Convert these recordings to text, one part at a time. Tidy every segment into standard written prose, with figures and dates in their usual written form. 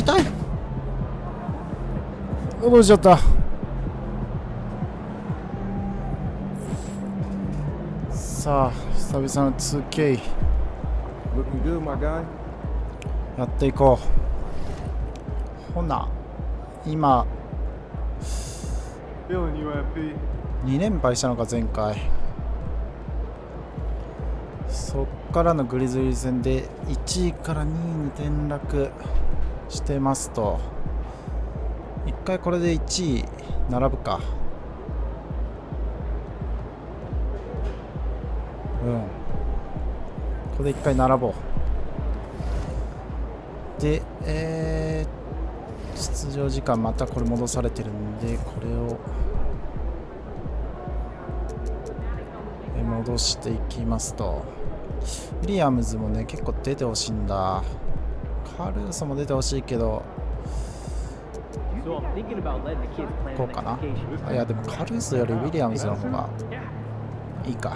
痛い。戻しちゃった。さあ久々の 2K やっていこう。ほな今2連敗したのか前回。そっからのグリズリー戦で1位から2位に転落してますと、一回これで1位並ぶか。ここで一回並ぼう。で、出場時間またこれ戻されてるんで、これを戻していきますと、ウィリアムズもね結構出てほしいんだ。カルーソも出てほしいけど、こうかな。いやでもカルーソよりウィリアムズの方がいいか。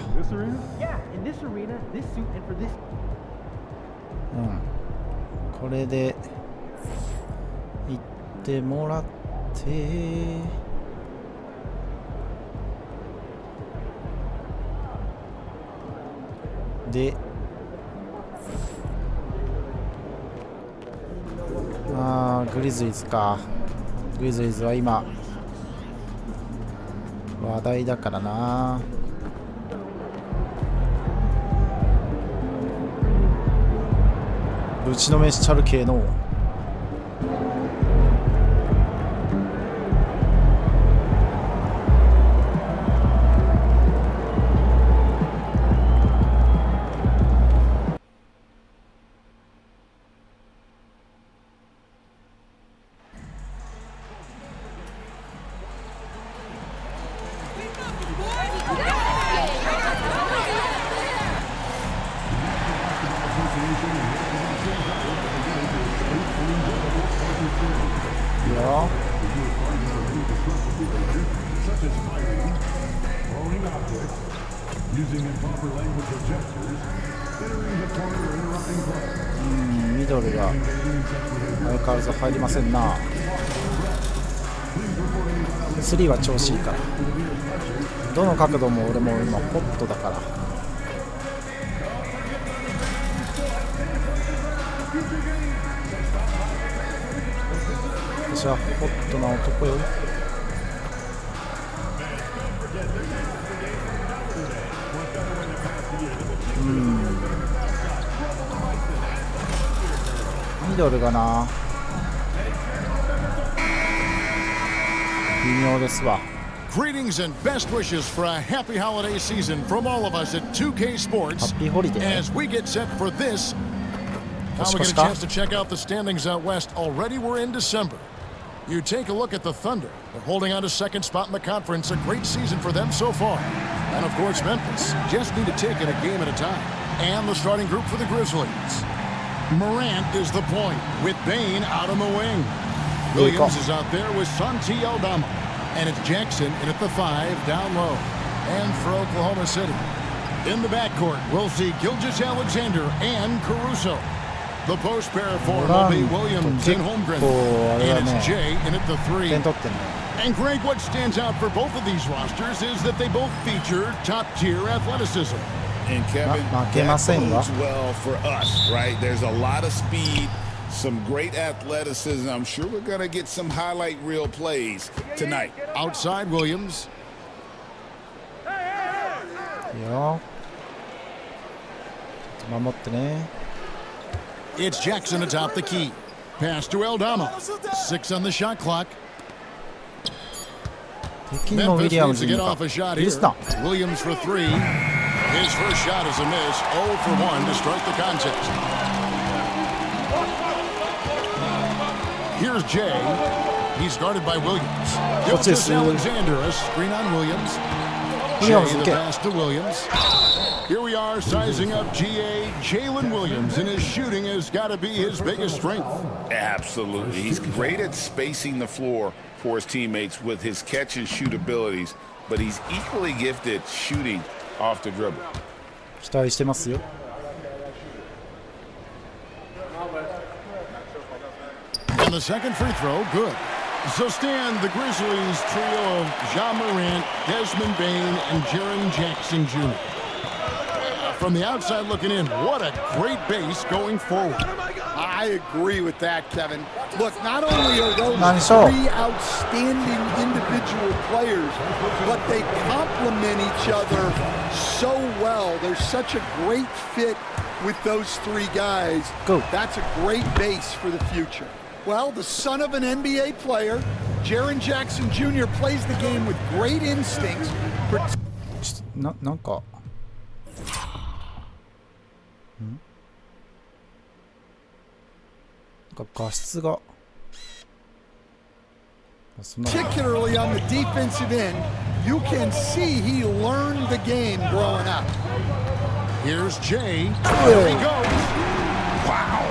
これで行ってもらって、でグリズリーズか。グリズリーズは今話題だからな。ぶちのめしちゃる系のミドルが相変わらず入りませんな。3は調子いいから、どの角度も俺も今ホットだから。私はホットな男よ。ミドルがな微妙ですわ。 Greetings and best wishes for a happy holiday season from all of us at 2K Sports as we get set for this. Now we get a chance to check out the standings out west. Already we're in December. You take a look at the Thunder. They're holding on to second spot in the conference. A great season for them so far. And of course Memphis just need to take it a game at a time. And the starting group for the Grizzlies. Morant is the point with Bane out on the wing. Williams is out there with Santi Aldama. And it's Jackson in at the 5 down low. And for Oklahoma City, in the backcourt, we'll see Gilgeous-Alexander and Caruso. The post pair for will be Williams and Holmgren. And it's Jay in at the 3. And Greg, what stands out for both of these rosters is that they both feature top-tier athleticism. And Kevin, that bodes well for us, right? There's a lot of speed, some great athleticism. I'm sure we're going to get some highlight reel plays tonight. Outside Williams. It's Jackson atop the key. Pass to Aldama. 6 on the shot clock. Memphis needs to get off a shot here. Williams for 3. His first shot is a miss. 0 for 1 to start the contest. Here's Jay. He's guarded by Williams. Gilgeous-Alexander, a screen on Williams. Jay the pass to Williams. Here we are sizing up GA Jalen Williams, and his shooting has got to be his biggest strength. Absolutely. He's great at spacing the floor for his teammates with his catch and shoot abilities, but he's equally gifted shooting off the dribble. 期待してますよ。And the second free throw, good. So Stan, the Grizzlies trio of Ja Morant, Desmond Bane, and Jaren Jackson Jr. From the outside looking in, what a great base going forward. I agree with that, Kevin. Look, not only are those three outstanding individual players, but they complement each other so well. There's such a great fit with those three guys. That's a great base for the future. Well, the son of an NBA player, Jaren Jackson Jr. plays the game with great instincts. なんか画質が Particularly on the defensive end, you can see he learned the game growing up. Here's Jay. There he goes. Wow.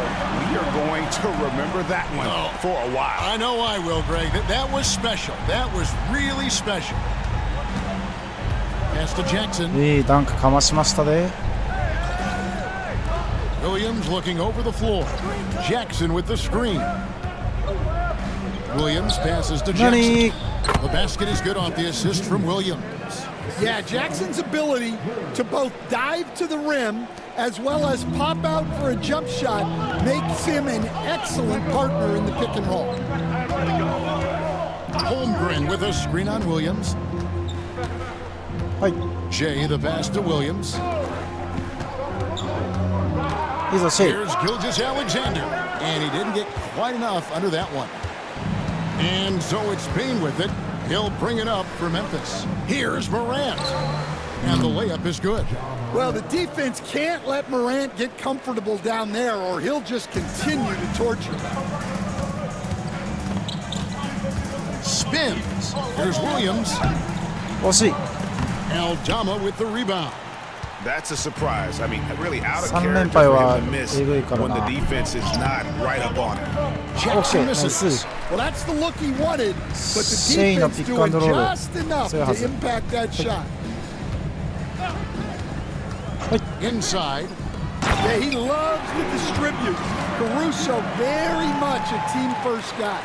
We are going to remember that one for a while. I know I will, Greg. That was special. That was really special. Pass to Jackson. いいダンクかましましたね。Williams looking over the floor. Jackson with the screen. Williams passes to Jackson. The basket is good off the assist from Williams. Yeah, Jackson's ability to both dive to the rim as well as pop out for a jump shot makes him an excellent partner in the pick and roll. Holmgren with a screen on Williams. Jay the pass to Williams. Here's Gilgeous-Alexander, and he didn't get quite enough under that one. And so it's Bane with it. He'll bring it up for Memphis. Here's Morant, and the layup is good. Well, the defense can't let Morant get comfortable down there, or he'll just continue to torture them. Spins. Here's Williams. Aldama with the rebound. That's a surprise. I mean, really out of character for him to miss when the defense is not right up on him. Jackson misses. Well, that's the look he wanted, but the defense doing just enough to impact that shot. Inside. Yeah, he loves to distribute. Caruso very much a team-first guy.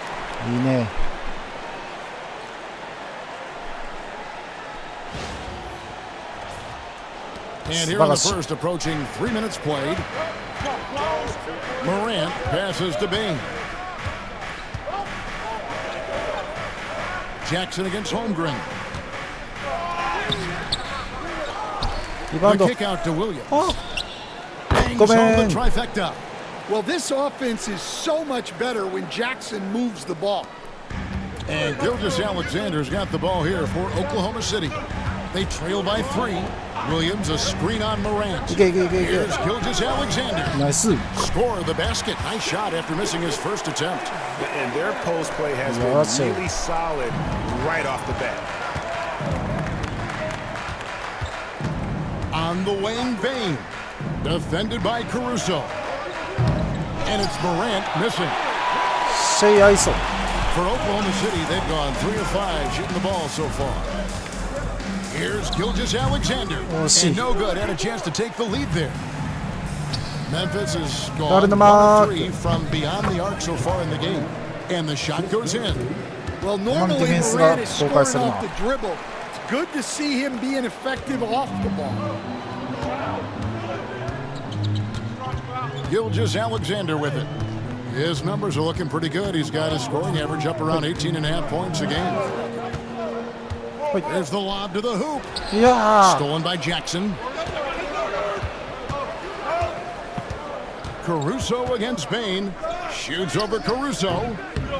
And here in the first, approaching 3 minutes played. Morant passes to Bane. Jackson against Holmgren. The kick out to Williams. Bangs home the trifecta. Well, this offense is so much better when Jackson moves the ball. And Gilgeous-Alexander's got the ball here for Oklahoma City. They trail by 3. Williams a screen on Morant. Here's Gilgeous-Alexander. Nice. Score the basket. Nice shot after missing his first attempt. And their post play has been really solid right off the bat. On the wing, Bane. Defended by Caruso. And it's Morant missing. For Oklahoma City, they've gone 3 of 5 shooting the ball so far. Here's Gilgeous-Alexander. And no good. Had a chance to take the lead there. Memphis has gone 1 of 3 from beyond the arc so far in the game. And the shot goes in. Well, normally Morant is scoring off the dribble. It's good to see him being effective off the ball. Gilgeous-Alexander with it. His numbers are looking pretty good. He's got his scoring average up around 18.5 points a game. There's the lob to the hoop. Stolen by Jackson. Caruso against Bane. Shoots over Caruso.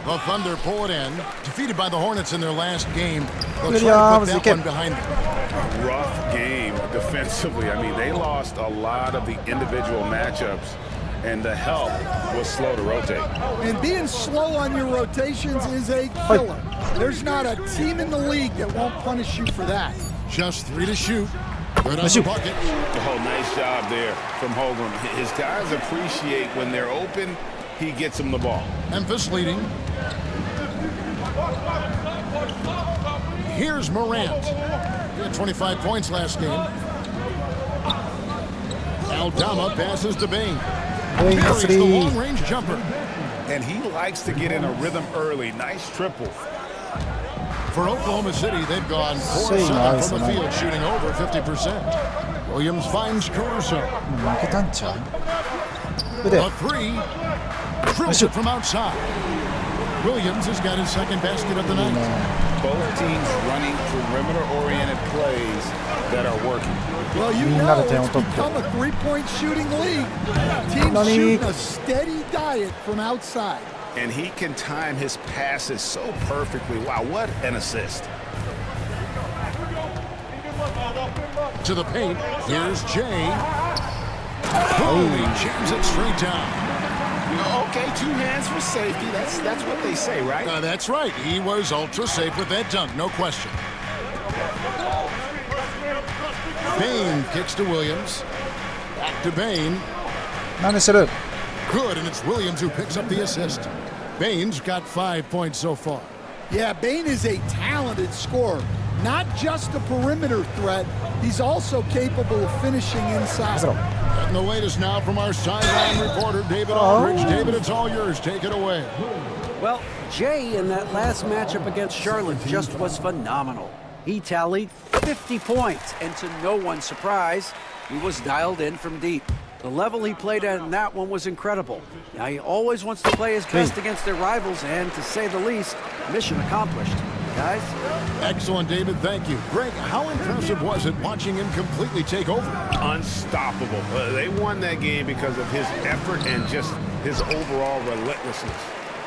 The Thunder pull it in. Defeated by the Hornets in their last game. They'll try to put that one behind them. A rough game defensively. I mean, they lost a lot of the individual matchups, and the help was slow to rotate. And being slow on your rotations is a killer. There's not a team in the league that won't punish you for that. Just 3 to shoot. Good on the bucket. Oh, nice job there from Holmgren. His guys appreciate when they're open, he gets them the ball. Memphis leading. Here's Morant. He had 25 points last game. Aldama passes to Bane. Buries the long-range jumper. and he likes to get in a rhythm early. Nice triple. For Oklahoma City, they've gone 4-7 from the field, shooting over 50%. Williams finds Caruso. A three. Drills it from outside. Williams has got his second basket of the night. Both teams running perimeter-oriented plays that are working. Well, you know, it's become a three-point shooting league. Teams shooting a steady diet from outside. And he can time his passes so perfectly. Wow, what an assist. To the paint, here's Jay. Boom, he jams it straight down. Okay, 2 hands for safety. That's what they say, right? That's right. He was ultra safe with that dunk, no question. Bain kicks to Williams. Back to Bain. Good, and it's Williams who picks up the assist. Bain's got 5 points so far. Yeah, Bain is a talented scorer. Not just a perimeter threat, he's also capable of finishing inside. And the latest now from our sideline reporter, David Aldridge. David, it's all yours. Take it away. Well, Jay in that last matchup against Charlotte just was phenomenal. He tallied 50 points, and to no one's surprise, he was dialed in from deep. The level he played at in that one was incredible. Now, he always wants to play his best against their rivals, and to say the least, mission accomplished. Guys? Excellent, David. Thank you. Greg, how impressive was it watching him completely take over? Unstoppable. They won that game because of his effort and just his overall relentlessness.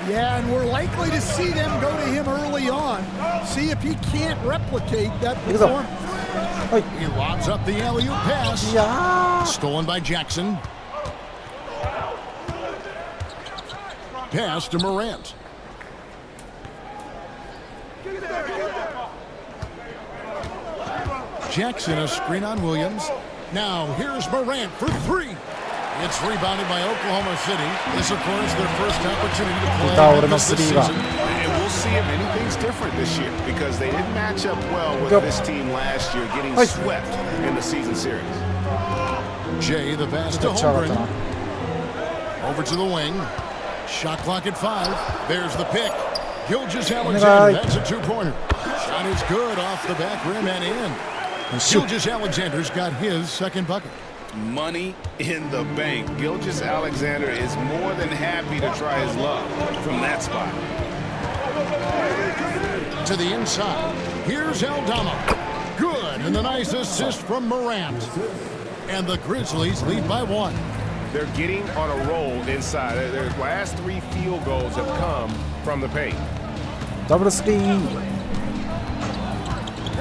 Yeah, and we're likely to see them go to him early on. See if he can't replicate that performance. He lobs up the alley-oop pass. Yeah. Stolen by Jackson. Pass to Morant. Jackson, a screen on Williams. Now here's Morant for 3. It's rebounded by Oklahoma City. This, of course, their first opportunity to play this season. And we'll see if anything's different this year because they didn't match up well with this team last year, getting swept in the season series. Jay, the pass to Holmgren. Over to the wing. Shot clock at 5. There's the pick. Gilgeous-Alexander, that's a 2-pointer. Shot is good off the back rim and in. Gilgeous-Alexander's got his second bucket. Money in the bank. Gilgeous-Alexander is more than happy to try his luck from that spot. To the inside. Here's Aldama. Good, and the nice assist from Morant. And the Grizzlies lead by 1. They're getting on a roll inside. Their last 3 field goals have come from the paint. Double screen.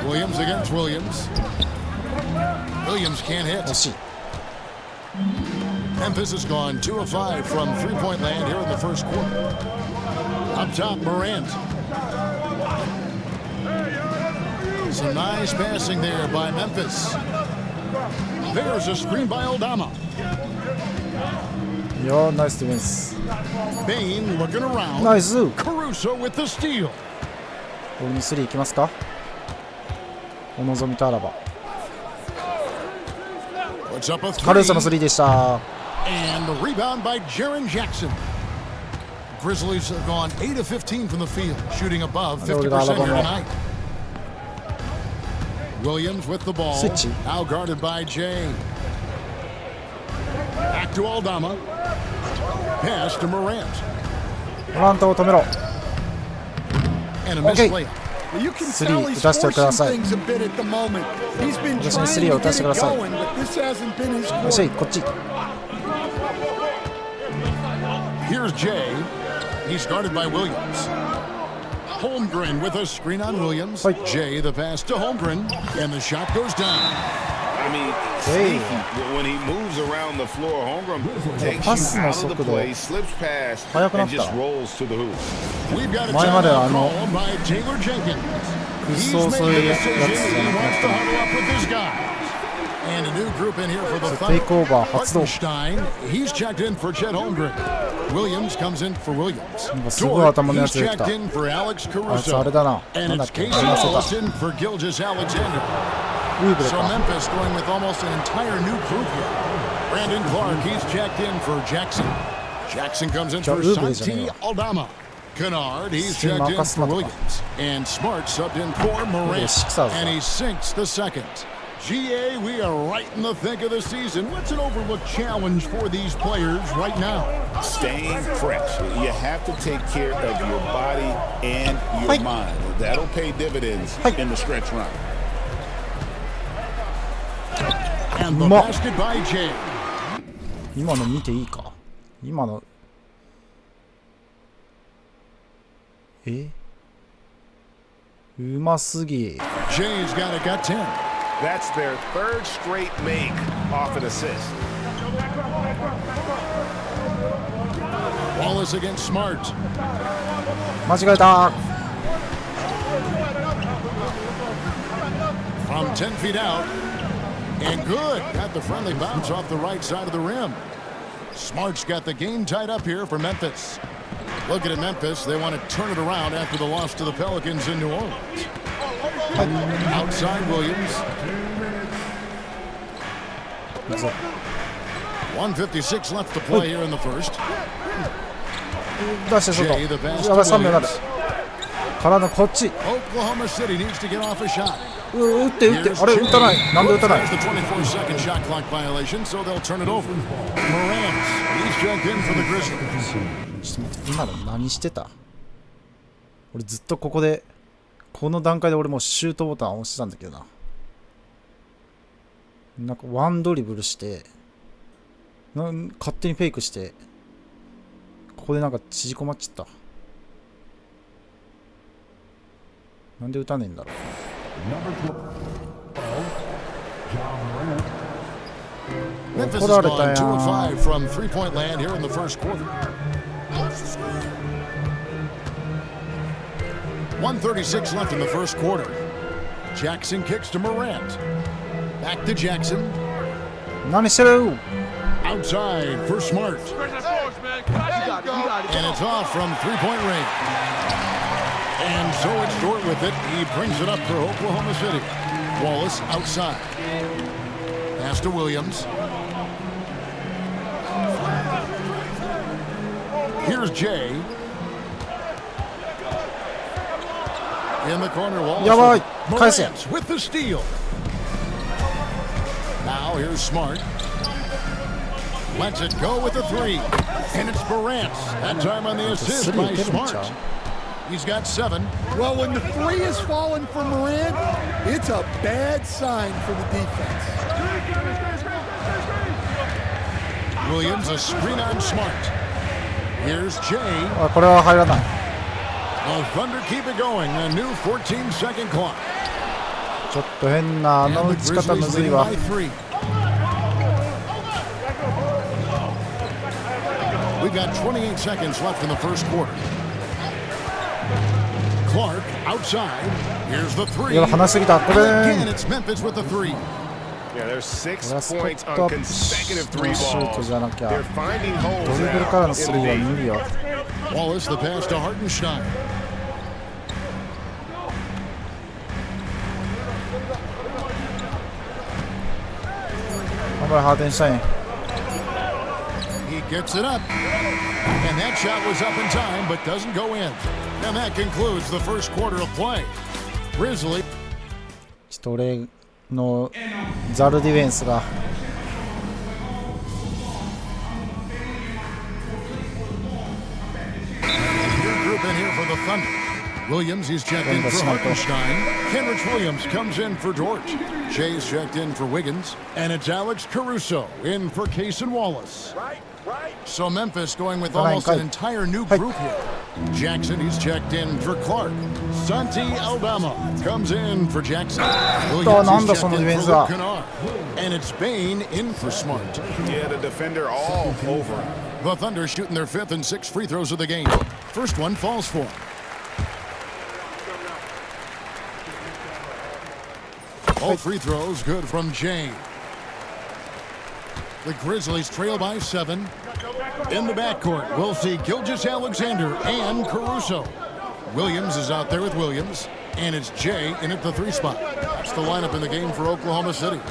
Williams against Williams. Williams can't hit. Memphis has gone 2 of 5 from three-point land here in the first quarter. Up top, Morant. Some nice passing there by Memphis. There's a screen by Aldama. Yo, nice defense. Bain looking around. Nice. Caruso with the steal. ボールに3いきますか。お望みとあらば。カルーソの3でした。And the rebound by Jaren Jackson. Grizzlies have gone 8 of 15 from the field, shooting above 50% here tonight. Williams with the ball. Now guarded by Jay. Back to Aldama. Pass to Morant. モラントを止めろ。And a missed layup. You can tell he's forcing things a bit at the moment. He's been trying to get it going, but this hasn't been his forte. こっち。Here's Jay. He's guarded by Williams. Holmgren with a screen on Williams. Jay, the pass to Holmgren, and the shot goes down. I mean, sneaky. When he moves around the floor, Holmgren takes you out of the play, slips past, and just rolls to the hoop. We've got a timeout by Taylor Jenkins. He's made the decision. He wants to huddle up with his guys. And a new group in here for the Thunder. Hartenstein, he's checked in for Chet Holmgren. Williams comes in for Williams. Dort, he's checked in for Alex Caruso. And it's Casey Allison for Gilgeous-Alexander. So Memphis going with almost an entire new group here. Brandon Clark, he's checked in for Jackson. Jackson comes in for Santi Aldama. Kennard, he's checked in for Williams. And Smart subbed in for Morant. And he sinks the second. GA, we are right in the thick of the season. What's an overlooked challenge for these players right now? Staying fresh. You have to take care of your body and your mind. That'll pay dividends in the stretch run. And the basket by Jay. 今の見ていいか？今のうますぎ。 Jay's got it, got 10. That's their third straight make off an assist. Wallace against Smart. 間違えた。 From 10 feet out. And good. Got the friendly bounce off the right side of the rim. Smart's got the game tied up here for Memphis. Looking at Memphis, they want to turn it around after the loss to the Pelicans in New Orleans. Outside Williams. 1:56 left to play here in the first. 出して外。 Jay, the pass やばい to 3秒なる。 Williams. からのこっち。 Oklahoma City needs to get off a shot. 打って打って。あれ打たない。なんで打たない。 There's the 24-second shot clock violation, so they'll turn it over. Morant, he's checked in for the Grizzlies. ちょっと待って、今の何してた？俺ずっとここで、この段階で俺もうシュートボタン押してたんだけどな。なんかワンドリブルして、勝手にフェイクして、ここでなんか縮こまっちゃった。なんで打たねえんだろう。Memphis has gone 2 of 5 from three-point land here in the first quarter. 1:36 left in the first quarter. Jackson kicks to Morant. Back to Jackson. 何してる？ Outside for Smart. And it's off from three-point range. And so it's short with it. He brings it up for Oklahoma City. Wallace outside. Pass to Williams. Here's Jay. In the corner, Wallace with the steal. Now here's Smart. Lets it go with the three. And it's Morant. That time on the assist by Smart. He's got 7. Well, when the three is falling for Morant, it's a bad sign for the defense. Williams, a screen on Smart. Here's Jay. これは入らない。 The Thunder keep it going. A new 14-second clock. ちょっと変な打ち方むずいわ。 We've got 28 seconds left in the first quarter. Clark outside. Here's the three. Again, it's Memphis with the three. Yeah, there's 6 points on consecutive three balls. They're finding holes now in the deep. Wallace, the pass to Hartenstein. He gets it up. And that shot was up in time, but doesn't go in. And that concludes the first quarter of play. Grizzly. ちょっと俺のザルディフェンスが。Group in here for the Thunder. Williams, he's checked in for Hartenstein. Kenrich Williams comes in for George. Jay's checked in for Wiggins. And it's Alex Caruso in for Case and Wallace. So Memphis going with almost an entire new group here. Jackson, he's checked in for Clark. Santi Aldama comes in for Jackson. Williams is checked in for Kennard. And it's Bain in for Smart. Yeah, the defender all over him. The Thunder shooting their 5th and 6th free throws of the game. First one falls for him. All free throws good from Jay. The Grizzlies trail by 7. In the backcourt, we'll see Gilgeous-Alexander and Caruso. Williams is out there with Williams, and it's Jay in at the 3 spot. That's the lineup in the game for Oklahoma City.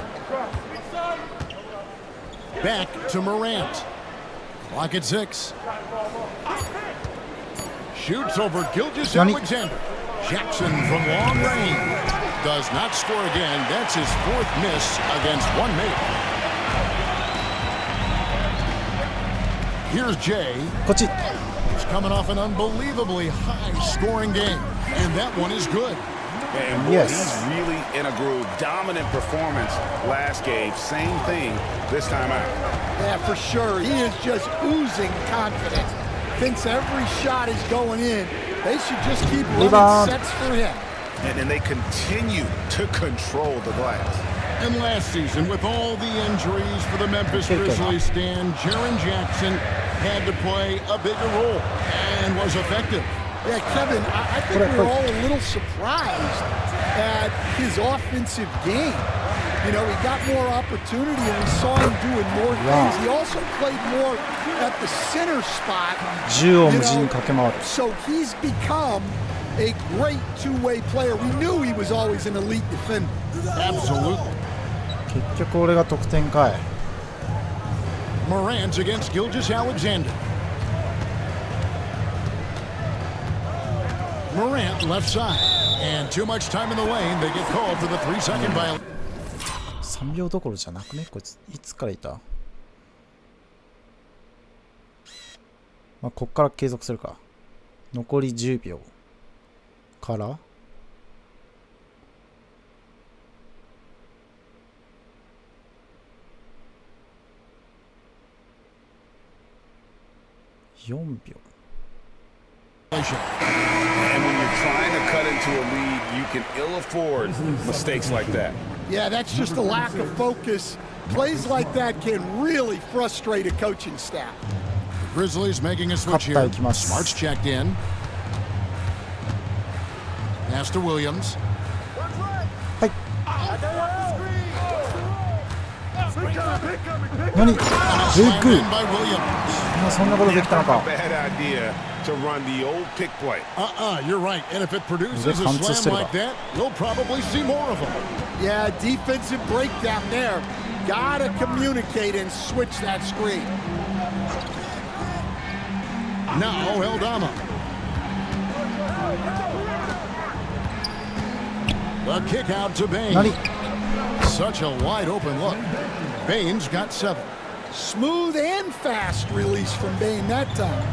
Back to Morant. Clock at 6. Shoots over Gilgeous Alexander. Jackson from long range. Does not score again. That's his 4th miss against one mate. Here's Jay. He's coming off an unbelievably high-scoring game, and that one is good. And boy, he's really in a groove. Dominant performance last game. Same thing this time out. Yeah, for sure. He is just oozing confidence. Thinks every shot is going in. They should just keep running sets for him. And they continue to control the glass. And last season, with all the injuries for the Memphis Grizzlies stand, Jaren Jackson had to play a bigger role and was effective. Yeah, Kevin, I think we're all a little surprised at his offensive game. You know, he got more opportunity and we saw him doing more things. He also played more at the center spot. So he's become a great two-way player. We knew he was always an elite defender. Absolutely. Morant's against Gilgeous Alexander. Morant left side. And too much time in the lane. They get called for the 3-second violation. 3秒どころじゃなくねこいついつからいたまあこっから継続するか残り10秒から4秒 And when you're trying to cut into a lead, you can ill afford mistakes like that. Yeah, that's just a lack of focus. Plays like that can really frustrate a coaching staff. The Grizzlies making a switch here. Smart's checked in. Pass to Williams. Nani? By Williams. そんなことできたのか Bad idea to run the old pick play. You're right. And if it produces a slam like that, you'll probably see more of them. Yeah, defensive breakdown there. Gotta communicate and switch that screen. Now Eldama. The kick out to Bain. Such a wide open look. Bain's got 7. Smooth and fast release from Bain that time.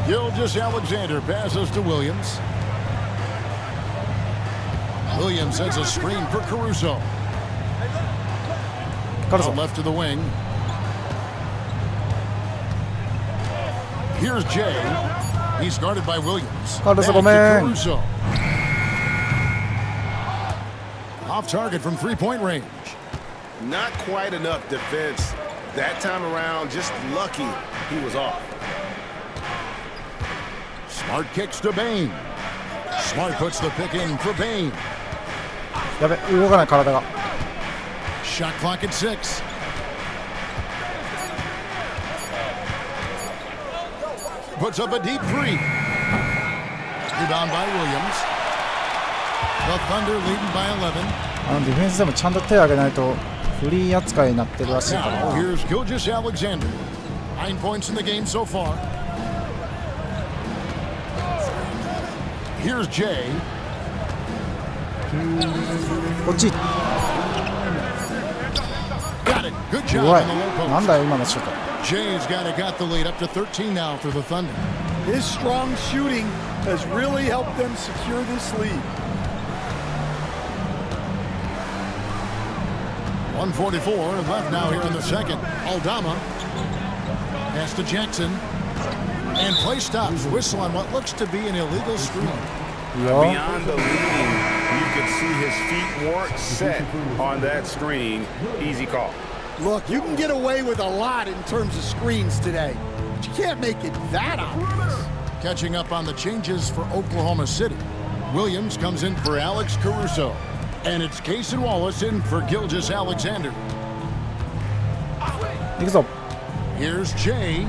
Gilgeous Alexander passes to Williams. Williams sends a screen for Caruso. Out left to the wing. Here's Jay. He's guarded by Williams. Back to Caruso. Off target from 3-point range. Not quite enough defense that time around. Just lucky he was off. Smart kicks to Bain. Smart puts the pick in for Bain. Shot clock at 6. Puts up a deep 3. Rebound by Williams. The Thunder leading by 11. ディフェンスでもちゃんと手を挙げないとフリー扱いになってるらしいからな。 Here's Gilgeous Alexander. 9 points in the game so far. Here's Jay. こっち。Got it. Good job on the low post. なんだよ今のシュート。 Jay's got the lead up to 13 now for the Thunder. His strong shooting has really helped them secure this lead. 1:44 left now here in the second. Aldama pass to Jackson. And play stops. Whistle on what looks to be an illegal screen. Beyond the leading, you can see his feet weren't set on that screen. Easy call. Look, you can get away with a lot in terms of screens today, but you can't make it that obvious. Catching up on the changes for Oklahoma City. Williams comes in for Alex Caruso. And it's Cason Wallace in for Gilgeous Alexander. Here's Jay.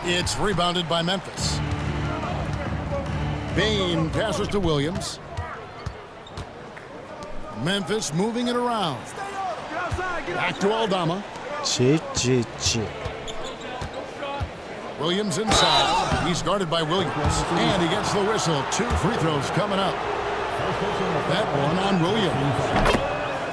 It's rebounded by Memphis. Bain passes to Williams. Memphis moving it around. Back to Aldama. Williams inside. He's guarded by Williams. And he gets the whistle. 2 free throws coming up. That one on Williams.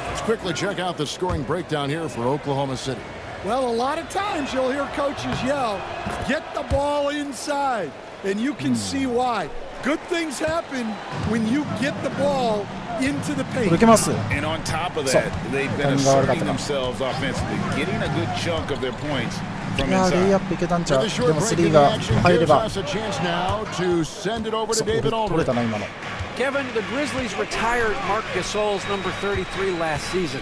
Let's quickly check out the scoring breakdown here for Oklahoma City. Well, a lot of times you'll hear coaches yell, get the ball inside. And you can see why. Good things happen when you get the ball into the paint. And on top of that, they've been asserting themselves offensively, getting a good chunk of their points from inside. The short break action gives us a chance now to send it over to David Aldridge. Kevin, the Grizzlies retired Marc Gasol's number 33 last season.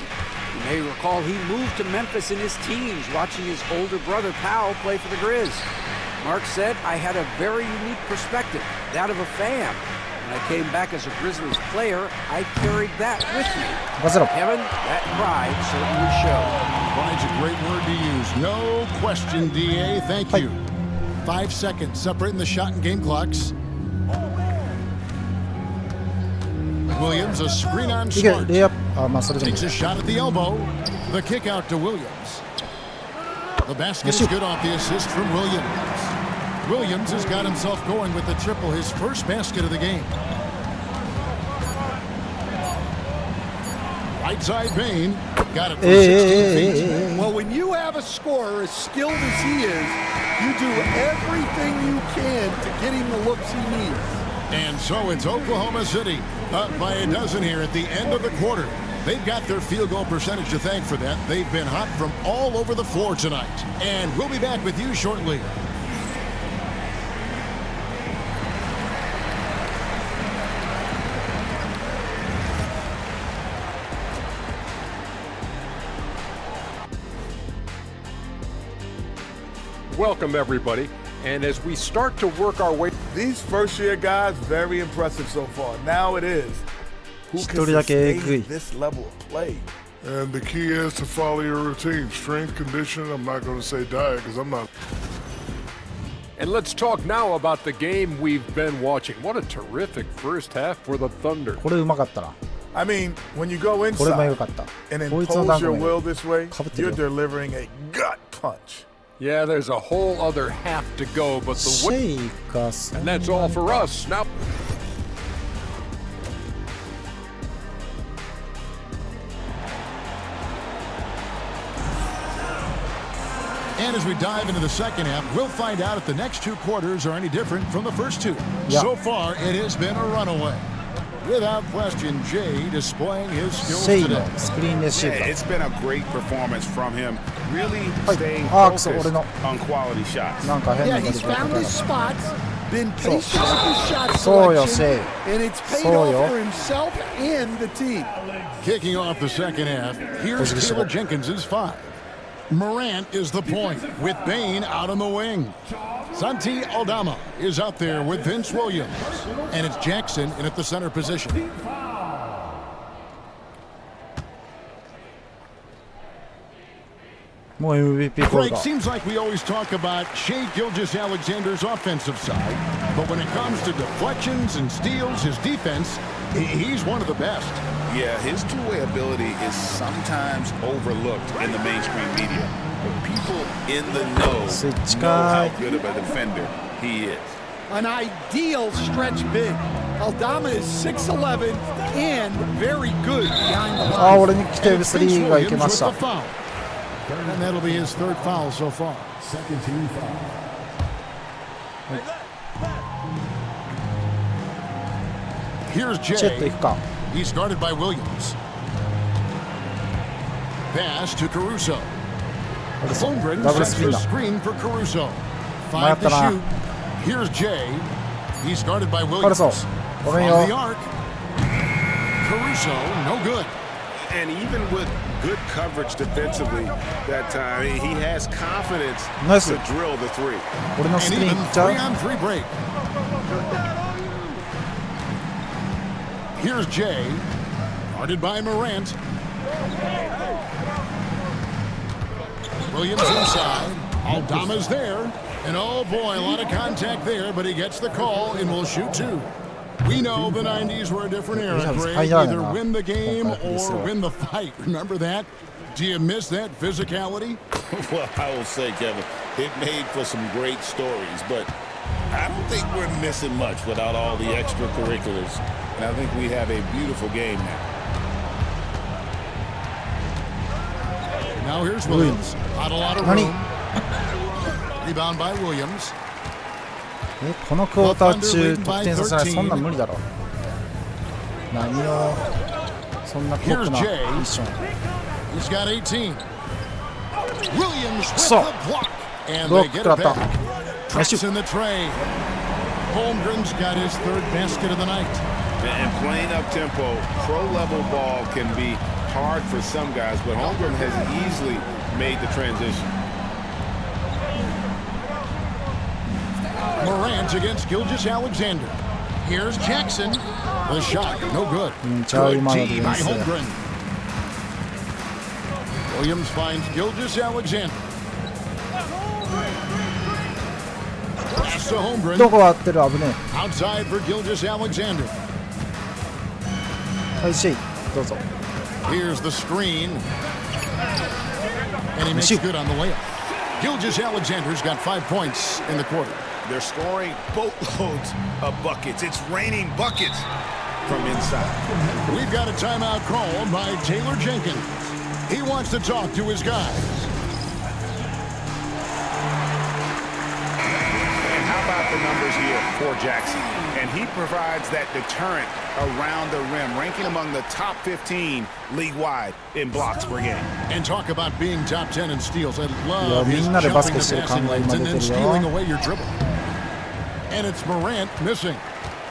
You may recall he moved to Memphis in his teens, watching his older brother Powell play for the Grizz. Mark said, I had a very unique perspective, that of a fan. When I came back as a Grizzlies player, I carried that with me. Kevin, that pride certainly showed. Pride's a great word to use. No question, DA. Thank you. 5 seconds separating the shot and game clocks. Williams, a screen on Smart. Takes a shot at the elbow. The kick out to Williams. The basket is good off the assist from Williams. Williams has got himself going with the triple, his first basket of the game. Right side Bain. Got it from 16 feet. Well, when you have a scorer as skilled as he is, you do everything you can to get him the looks he needs. And so it's Oklahoma City up by a dozen here at the end of the quarter. They've got their field goal percentage to thank for that. They've been hot from all over the floor tonight. And we'll be back with you shortly. Welcome, everybody. And as we start to work our way... These first-year guys, very impressive so far. Now it is. Who can sustain this level of play? And the key is to follow your routine. Strength, conditioning, I'm not going to say diet because I'm not. And let's talk now about the game we've been watching. What a terrific first half for the Thunder. I mean, when you go inside and impose your will this way, you're delivering a gut punch. Yeah, there's a whole other half to go, but the way... And that's all for us. Now... And as we dive into the second half, we'll find out if the next 2 quarters are any different from the first 2. So far, it has been a runaway. Without question, Jay displaying his skills today. Yeah, it's been a great performance from him. Really staying focused on quality shots. Yeah, he's found his spots, been patient with his shot selection, and it's paid off for himself and the team. Kicking off the second half, here's Taylor Jenkins' 5. Morant is the point with Bain out on the wing. Santi Aldama is out there with Vince Williams. And it's Jackson in at the center position. Frank, seems like we always talk about Shai Gilgeous-Alexander's offensive side. But when it comes to deflections and steals, his defense, he's one of the best. Yeah, his two-way ability is sometimes overlooked in the mainstream media. But people in the know how good of a defender he is. An ideal stretch big. Aldama is 6'11" and very good behind the line. And that'll be his 3rd foul so far. Second team foul. Here's Jay. He's guarded by Williams. Pass to Caruso. Holmgren sets the screen for Caruso. 5 to shoot. Here's Jay. He's guarded by Williams. From the arc. Caruso, no good. And even with good coverage defensively that time, he has confidence to drill the 3. And even 3-on-3 break. Here's Jay, guarded by Morant. Williams inside. Aldama's there. And oh boy, a lot of contact there, but he gets the call and will shoot 2. We know the 90s were a different era, Greg. Either win the game or win the fight. Remember that? Do you miss that physicality? Well, I will say, Kevin, it made for some great stories, but I don't think we're missing much without all the extracurriculars. And I think we have a beautiful game now. Now here's Williams. Not a lot of room. Rebound by Williams. このクォーター中得点させない、そんなん無理だろ。何をそんな酷なミッション。He's got 18. Williams with So, the block. And look, they get it back. Nice Traps in the tray. Holmgren's got his third basket of the night. And playing up-tempo, pro-level ball can be hard for some guys, but Holmgren has easily made the transition. Morant against Gilgeous-Alexander. Here's Jackson. The shot, no good. Good D by Holmgren. Williams finds Gilgeous-Alexander. Pass to Holmgren. どこ割ってる、危ね Outside for Gilgeous-Alexander. え。はい、シェイ、どうぞ。 Here's the screen. And he makes good on the layup. Gilgeous-Alexander's got 5 points in the quarter. They're scoring boatloads of buckets. It's raining buckets from inside. We've got a timeout called by Taylor Jenkins. He wants to talk to his guys. And how about the numbers here for Jackson? And he provides that deterrent around the rim, ranking among the top 15 league-wide in blocks per game. And talk about being top 10 in steals. I love his jumping the passing lanes and then stealing away your dribble. And it's Morant missing.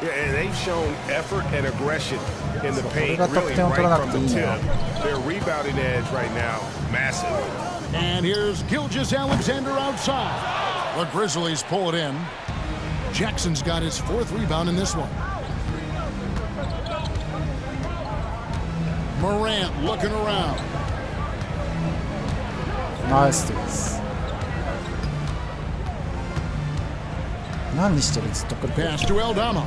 Yeah, and they've shown effort and aggression in the paint, really right from the tip. Their rebounding edge right now, massive. And here's Gilgeous-Alexander outside. The Grizzlies pull it in. Jackson's got his 4th rebound in this one. Morant looking around. Nice です。何してる、ずっと来る。 Pass to Aldama.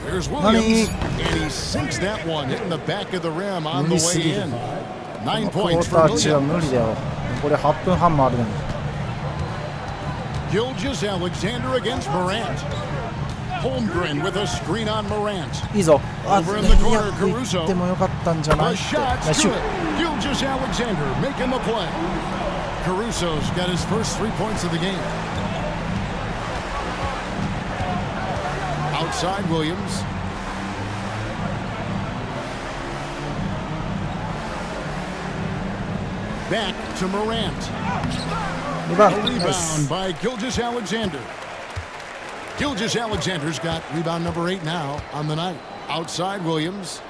Here's Williams, and he sinks that one, hitting the back of the rim on the way in. 9 points for Williams. 無理だよ。これ8分半もあるのに。Gilgeous-Alexander against Morant. Holmgren with a screen on Morant. いいぞ。Over in the corner, Caruso. でもよかったんじゃない The shot's good. Gilgeous-Alexander making the play. Caruso's got his first 3 points of the game. Outside Williams. Back to Morant. Rebound by Gilgeous-Alexander. Gilgeous-Alexander's got rebound number 8 now on the night. Outside Williams.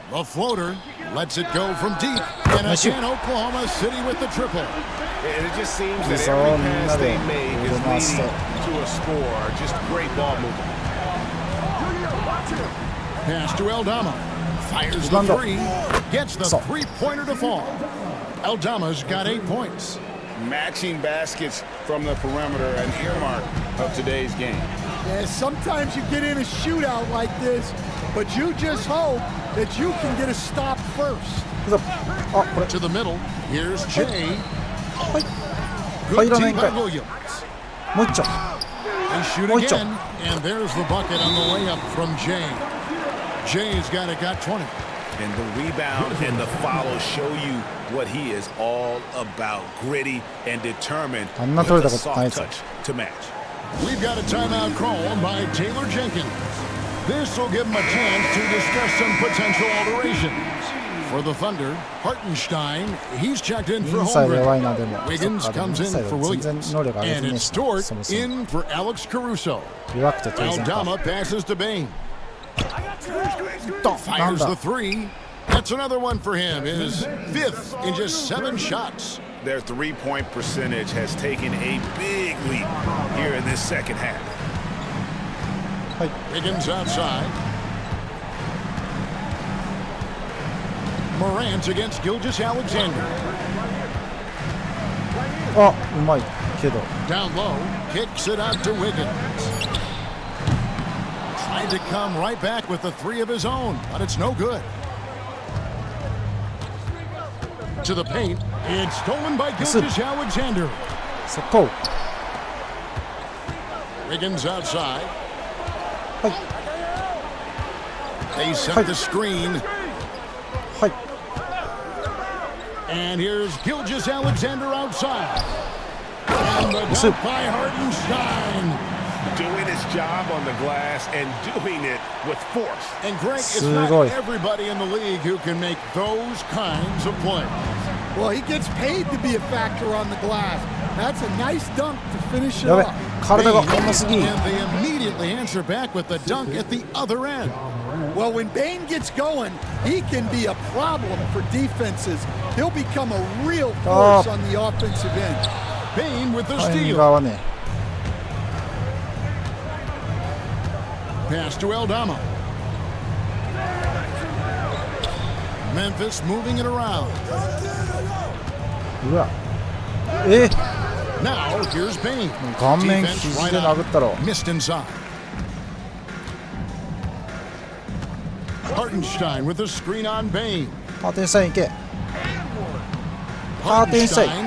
The floater lets it go from deep. And again, Oklahoma City with the triple. And it just seems that every pass they make is leading to a score. Just great ball movement. Pass to Aldama. Fires the 3. Gets the 3-pointer to fall. Aldama's got 8 points. Matching baskets from the perimeter, an earmark of today's game. Yeah, sometimes you get in a shootout like this, but you just hope that you can get a stop first. To the middle. Here's Jay. Good team by Williams. They shoot again, and there's the bucket on the layup from Jay. Jay's got 20. And the rebound and the follow show you what he is all about. Gritty and determined with a soft touch to match. We've got a timeout called by Taylor Jenkins. This will give him a chance to discuss some potential alterations. For the Thunder, Hartenstein, he's checked in for Holmgren. Wiggins comes in for Williams. And it's Stewart in for Alex Caruso. Aldama passes to Bain. Fires the 3. That's another one for him. His 5th in just 7 shots. Their 3-point percentage has taken a big leap here in this second half. Wiggins outside. Morant against Gilgeous-Alexander. Down low, kicks it out to Wiggins. Tried to come right back with the three of his own, but it's no good. To the paint. It's stolen by Gilgeous-Alexander. Wiggins outside. They set the screen. And here's Gilgeous-Alexander outside. And the dunk by Hartenstein. Doing his job on the glass and doing it with force. And Greg, it's not everybody in the league who can make those kinds of plays. Well, he gets paid to be a factor on the glass. That's a nice dunk to finish it off. And they immediately answer back with the dunk at the other end. Well, when Bane gets going, he can be a problem for defenses. He'll become a real force on the offensive end. Bane with the steal. Pass to Aldama. Memphis moving it around. Now here's Bane. Defense right out. Missed inside. Hartenstein with the screen on Bane. Hartenstein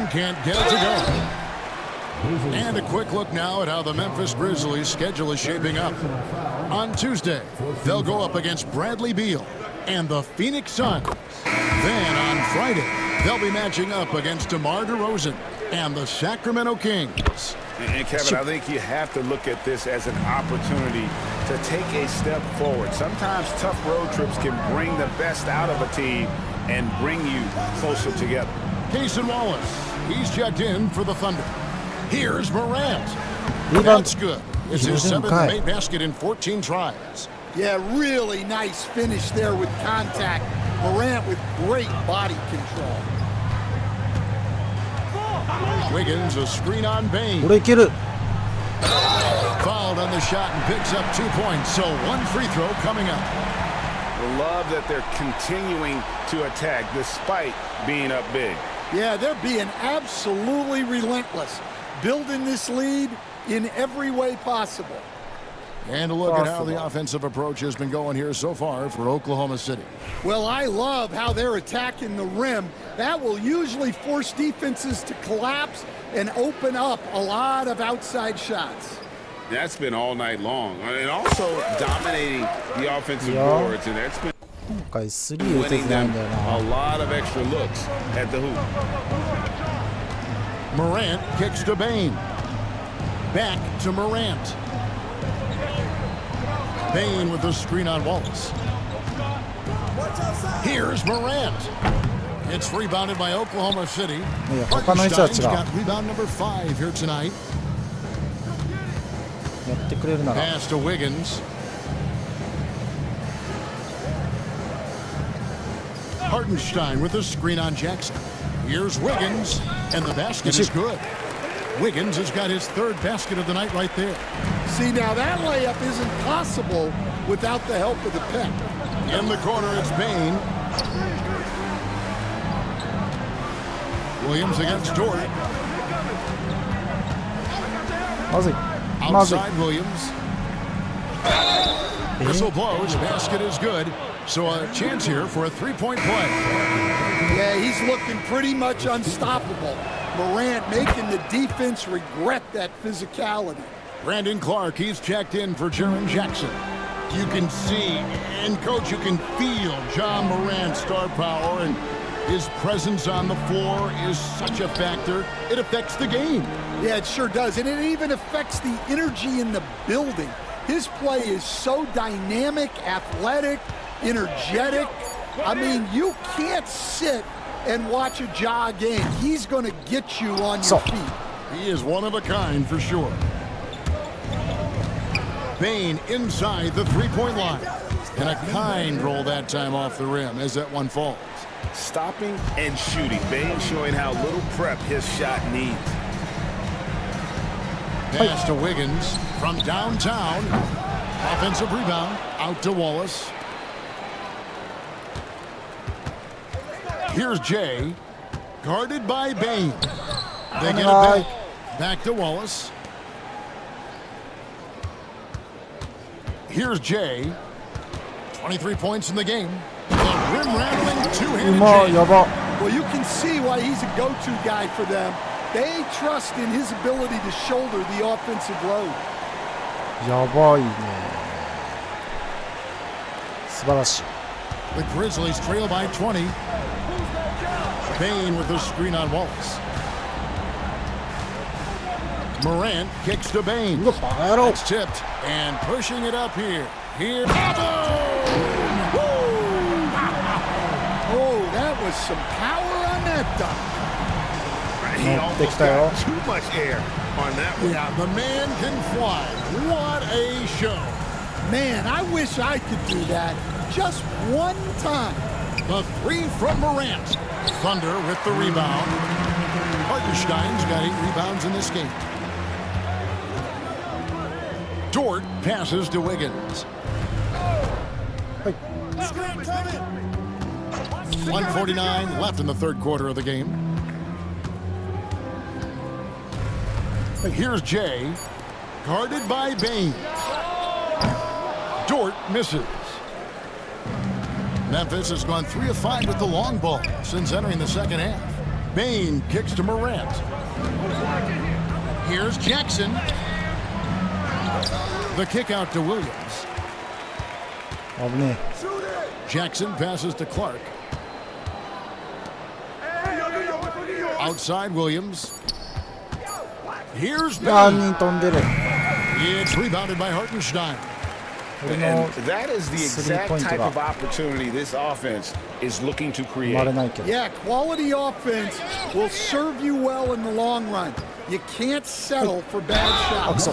can't get it to go. And a quick look now at how the Memphis Grizzlies' schedule is shaping up. On Tuesday, they'll go up against Bradley Beal and the Phoenix Suns. Then on Friday, they'll be matching up against DeMar DeRozan and the Sacramento Kings. And Kevin, I think you have to look at this as an opportunity to take a step forward. Sometimes tough road trips can bring the best out of a team and bring you closer together. Cason Wallace, he's checked in for the Thunder. Here's Morant. That's good. It's his 7th made basket in 14 tries. Yeah, really nice finish there with contact. Morant with great body control. Wiggins, a screen on Bane. Fouled on the shot and picks up 2 points, so one free throw coming up. I love that they're continuing to attack despite being up big. Yeah, they're being absolutely relentless, building this lead in every way possible. And a look at how the offensive approach has been going here so far for Oklahoma City. Well, I love how they're attacking the rim. That will usually force defenses to collapse and open up a lot of outside shots. That's been all night long. And also dominating the offensive boards. And that's been winning them a lot of extra looks at the hoop. Morant kicks to Bane. Back to Morant. Bane with the screen on Wallace. Here's Morant. It's rebounded by Oklahoma City. Hartenstein's got rebound number 5 here tonight. Pass to Wiggins. Hartenstein with the screen on Jackson. Here's Wiggins, and the basket is good. Wiggins has got his 3rd basket of the night right there. See, now that layup isn't possible without the help of the pick. In the corner, it's Bane. Williams against Dort. Outside Williams. Whistle blows, basket is good. So a chance here for a 3-point play. Yeah, he's looking pretty much unstoppable. Morant making the defense regret that physicality. Brandon Clark, he's checked in for Jaren Jackson. You can see, and Coach, you can feel John Morant's star power, and his presence on the floor is such a factor. It affects the game. Yeah, it sure does, and it even affects the energy in the building. His play is so dynamic, athletic, energetic. I mean, you can't sit and watch a Ja game. He's going to get you on your feet. He is one of a kind for sure. Bane inside the 3-point line. And a kind roll that time off the rim as that one falls. Stopping and shooting. Bane showing how little prep his shot needs. Pass to Wiggins from downtown. Offensive rebound out to Wallace. Here's Jay, guarded by Bane. They get it back. Back to Wallace. Here's Jay. 23 points in the game. The rim-rattling two-handed Jay. Well, you can see why he's a go-to guy for them. They trust in his ability to shoulder the offensive load. やばいね。素晴らしい。 The Grizzlies trail by 20. Bane with the screen on Wallace. Morant kicks to Bane. It's tipped and pushing it up here. Here. Oh, that was some power on that dunk. He almost got too much air on that one. Yeah, the man can fly. What a show. Man, I wish I could do that just one time. The three from Morant. Thunder with the rebound. Hartenstein's got 8 rebounds in this game. Dort passes to Wiggins. 1:49 left in the third quarter of the game. Here's Jay, guarded by Bane. Dort misses. Memphis has gone 3 of 5 with the long ball since entering the second half. Bane kicks to Morant. Here's Jackson. The kick out to Williams. Jackson passes to Clark. Outside Williams. Here's Bane. It's rebounded by Hartenstein. And that is the exact type of opportunity this offense is looking to create. Yeah, quality offense will serve you well in the long run. You can't settle for bad shots.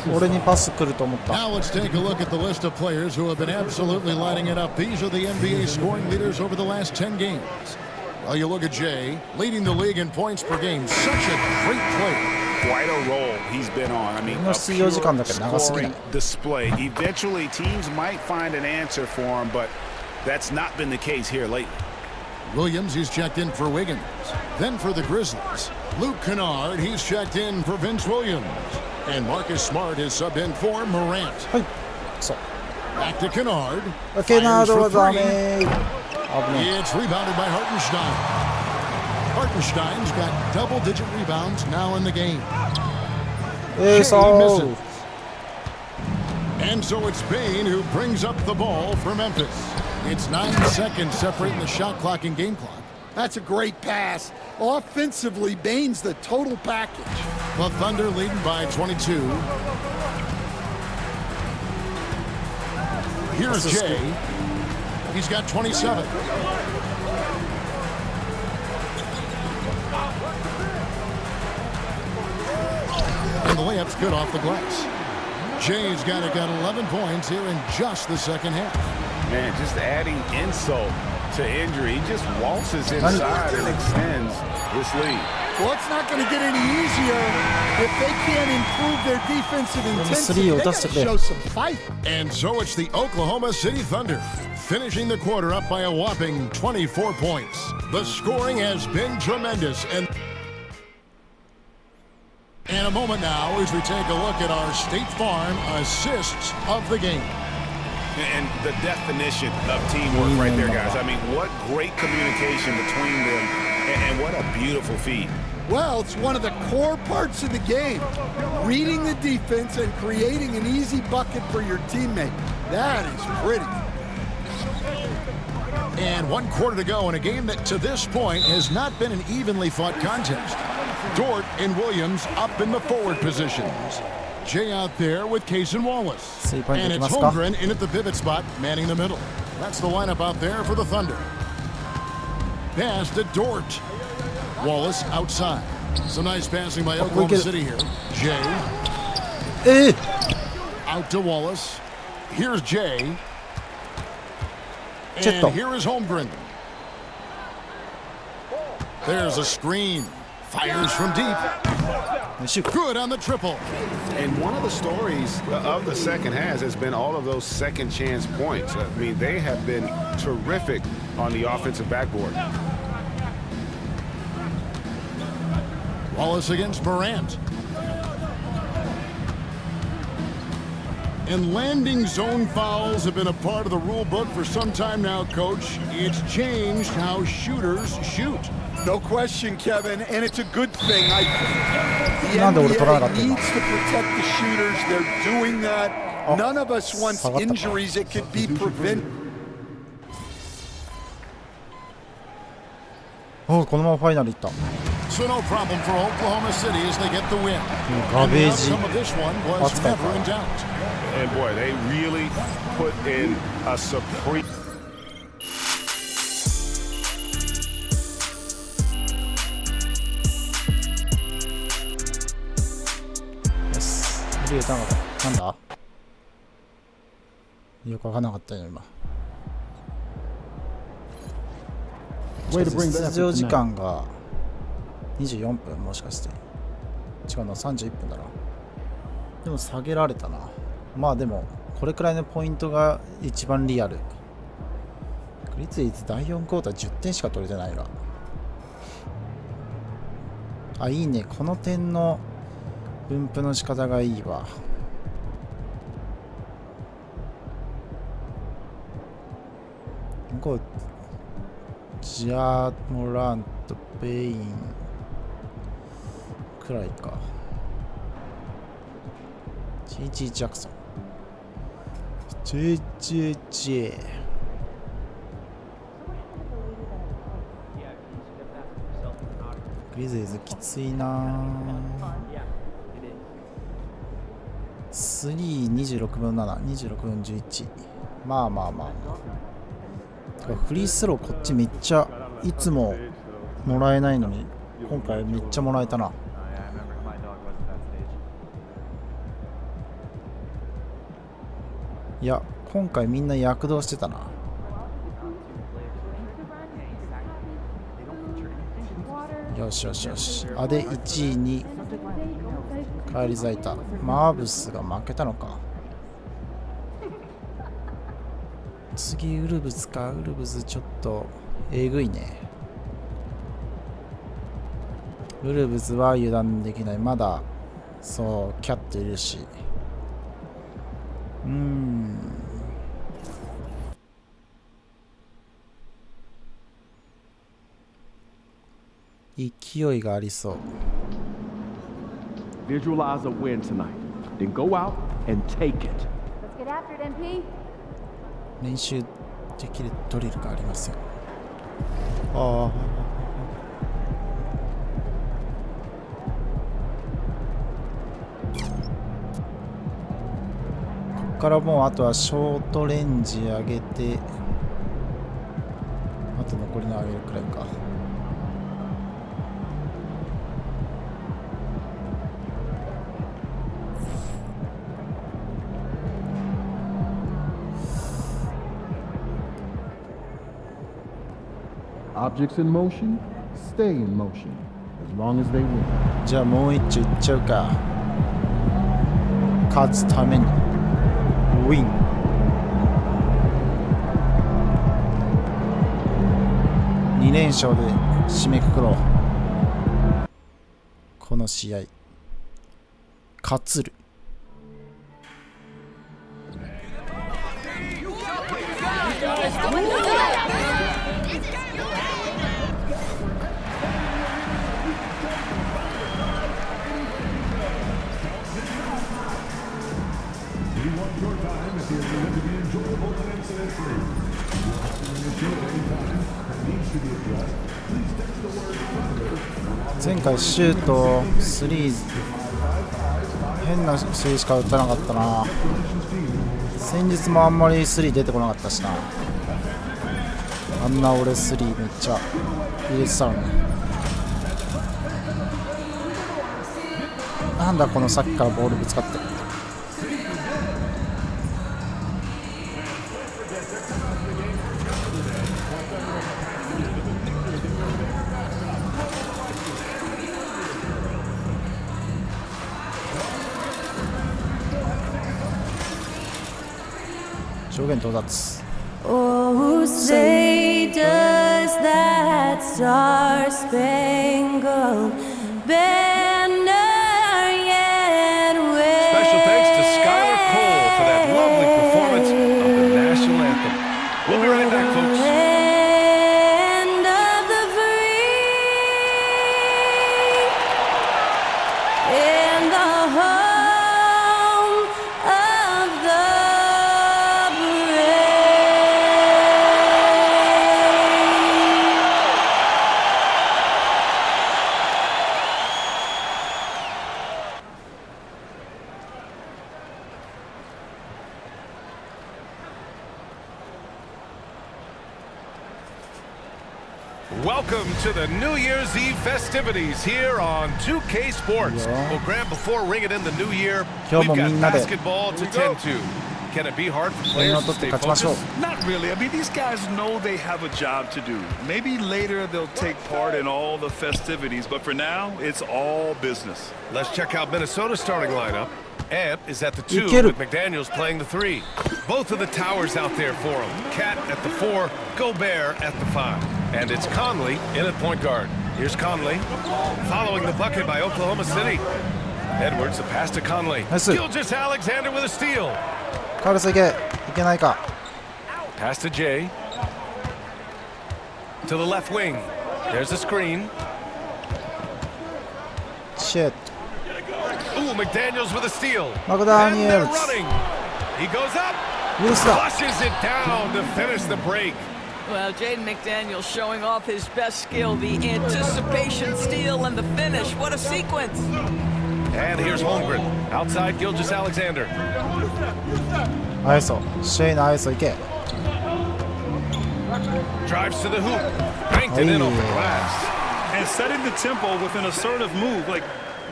Now let's take a look at the list of players who have been absolutely lighting it up. These are the NBA scoring leaders over the last 10 games. Well, you look at Jay, leading the league in points per game. Such a great player. Quite a role he's been on. I mean, a pure scoring display. Eventually, teams might find an answer for him, but that's not been the case here lately. Williams, he's checked in for Wiggins. Then for the Grizzlies, Luke Kennard, he's checked in for Vince Williams. And Marcus Smart is subbed in for Morant. Back to Kennard. Fires for 3. It's rebounded by Hartenstein. Hartenstein's got double-digit rebounds now in the game. Misses. And so it's Bane who brings up the ball for Memphis. It's 9 seconds separating the shot clock and game clock. That's a great pass. Offensively, Bane's the total package. The Thunder leading by 22. Here's Jay. He's got 27. And the layup's good off the glass. Jay's got 11 points here in just the second half. Man, just adding insult to injury. He just waltzes inside and extends this lead. Well, it's not going to get any easier if they can't improve their defensive intensity. They got to show some fight. And so it's the Oklahoma City Thunder, finishing the quarter up by a whopping 24 points. The scoring has been tremendous. And a moment now as we take a look at our State Farm assists of the game. And the definition of teamwork right there, guys. I mean, what great communication between them, and what a beautiful feat. Well, it's one of the core parts of the game. Reading the defense and creating an easy bucket for your teammate. That is pretty. And 1 quarter to go in a game that to this point has not been an evenly fought contest. Dort and Williams up in the forward positions. Jay out there with Case and Wallace. And it's Holmgren in at the pivot spot, manning the middle. That's the lineup out there for the Thunder. Pass to Dort. Wallace outside. Some nice passing by Oklahoma City here. Jay. Out to Wallace. Here's Jay. And here is Holmgren. There's a screen. Fires from deep. Good on the triple. And one of the stories of the second half has been all of those second chance points. I mean, they have been terrific on the offensive backboard. Wallace against Morant. And landing zone fouls have been a part of the rule book for some time now, Coach. It's changed how shooters shoot. No question, Kevin, and it's a good thing. I think the NBA needs to protect the shooters. They're doing that. None of us wants injuries that could be prevented. お、このままファイナルいった。So no problem for Oklahoma City as they get the win. ガベージ 扱いか。And boy, they really put in a supreme. 入れたのか。なんだ？よくわからなかったよ今。出場時間が24分もしかして違うの31分だな。でも下げられたな。まあでもこれくらいのポイントが一番リアル。グリズリーズ第4クォーター10点しか取れてないが。あ、いいね。この点の分布の仕方がいいわ。こうジャー・モラント、ベインくらいか。JJ ジャクソン JJJ グリズリーズきついな。326分7、26分11。まあまあまあまあ。フリースローこっちめっちゃいつももらえないのに今回めっちゃもらえたな。いや今回みんな躍動してたな。よしよしよし。あで1位に返り咲いた。マーブスが負けたのか。次ウルブズか。ウルブズちょっとえぐいね。ウルブズは油断できない。まだそうキャットいるし。勢いがありそう。Visualize a win tonight. Then go out and take it. Let's get after it, MP. 練習できるドリルがありますよ。ああ。ここからもうあとはショートレンジ上げて、あと残りの上げるくらいか。Objects in motion, stay in motion, as long as they win. じゃあもう一丁いっちゃうか。勝つためにウィン。2連勝で締めくくろう。この試合勝つる。前回シュート3変な試合しか打たなかったな。先日もあんまり3出てこなかったしな。あんな俺3めっちゃ入れてたのに。なんだこのさっきからボールぶつかって。上限到達。Oh, say does that star-spangled banner yet wave? Special thanks to Skylar Cole for that Welcome to the New Year's Eve festivities here on 2K Sports. Well, Grant, before ringing in the new year, we've got basketball to tend to. Can it be hard for players to stay focused? Not really. I mean, these guys know they have a job to do. Maybe later they'll take part in all the festivities, but for now, it's all business. Let's check out Minnesota's starting lineup. Ant is at the 2 with McDaniels playing the 3. Both of the towers out there for him. Cat at the 4, Gobert at the 5. And it's Conley in at point guard. Here's Conley, following the bucket by Oklahoma City. Edwards, a pass to Conley. Gilgeous Alexander with a steal. Pass to Jay. To the left wing. There's a screen. Shit. Ooh, McDaniels with a steal. McDaniels. Running. He goes up. Flushes it down to finish the break. Well, Jaden McDaniels showing off his best skill, the anticipation steal and the finish. What a sequence. And here's Holmgren. Outside Gilgeous Alexander. ISO. Shane ISO いけ。 Drives to the hoop. Banked it in off the glass. And setting the tempo with an assertive move. Like,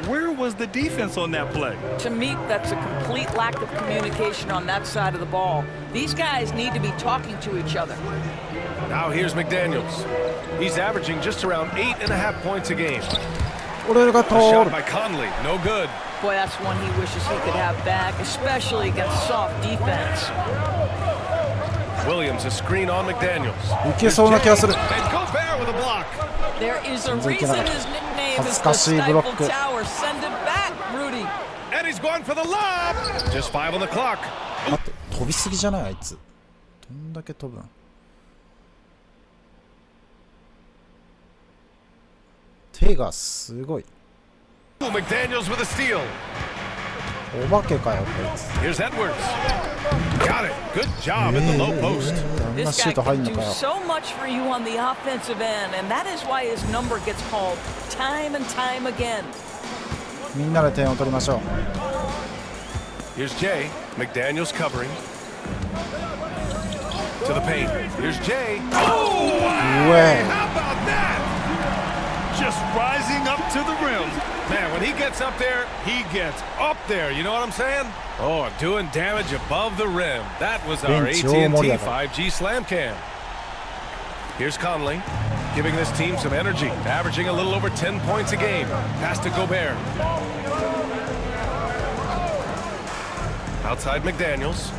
where was the defense on that play? To me, that's a complete lack of communication on that side of the ball. These guys need to be talking to each other. Now here's McDaniels. He's averaging just around 8.5 points a game. A shot by Conley, no good. Boy, that's one he wishes he could have back, especially against soft defense. Williams, a screen on McDaniels. And Gobert with a block. There is a reason his nickname is the Stifle Tower. Send it back, Rudy. And he's going for the lob. Just 5 on the clock. 飛びすぎじゃないあいつ。どんだけ飛ぶん。手がすごい。McDaniels with a steal. お化けかよこいつ。 Here's Edwards. Got it. Good job at the low post. This guy can do so much for you on the offensive end, and that is why his number gets called time and time again. みんなで点を取りましょう。 Here's Jay. McDaniels covering. To the paint. Here's Jay. Oh! How about that? Just rising up to the rim. Man, when he gets up there, he gets up there. You know what I'm saying? Oh, doing damage above the rim. That was our AT&T 5G slam cam. Here's Conley, giving this team some energy, averaging a little over 10 points a game. Pass to Gobert. Outside McDaniels.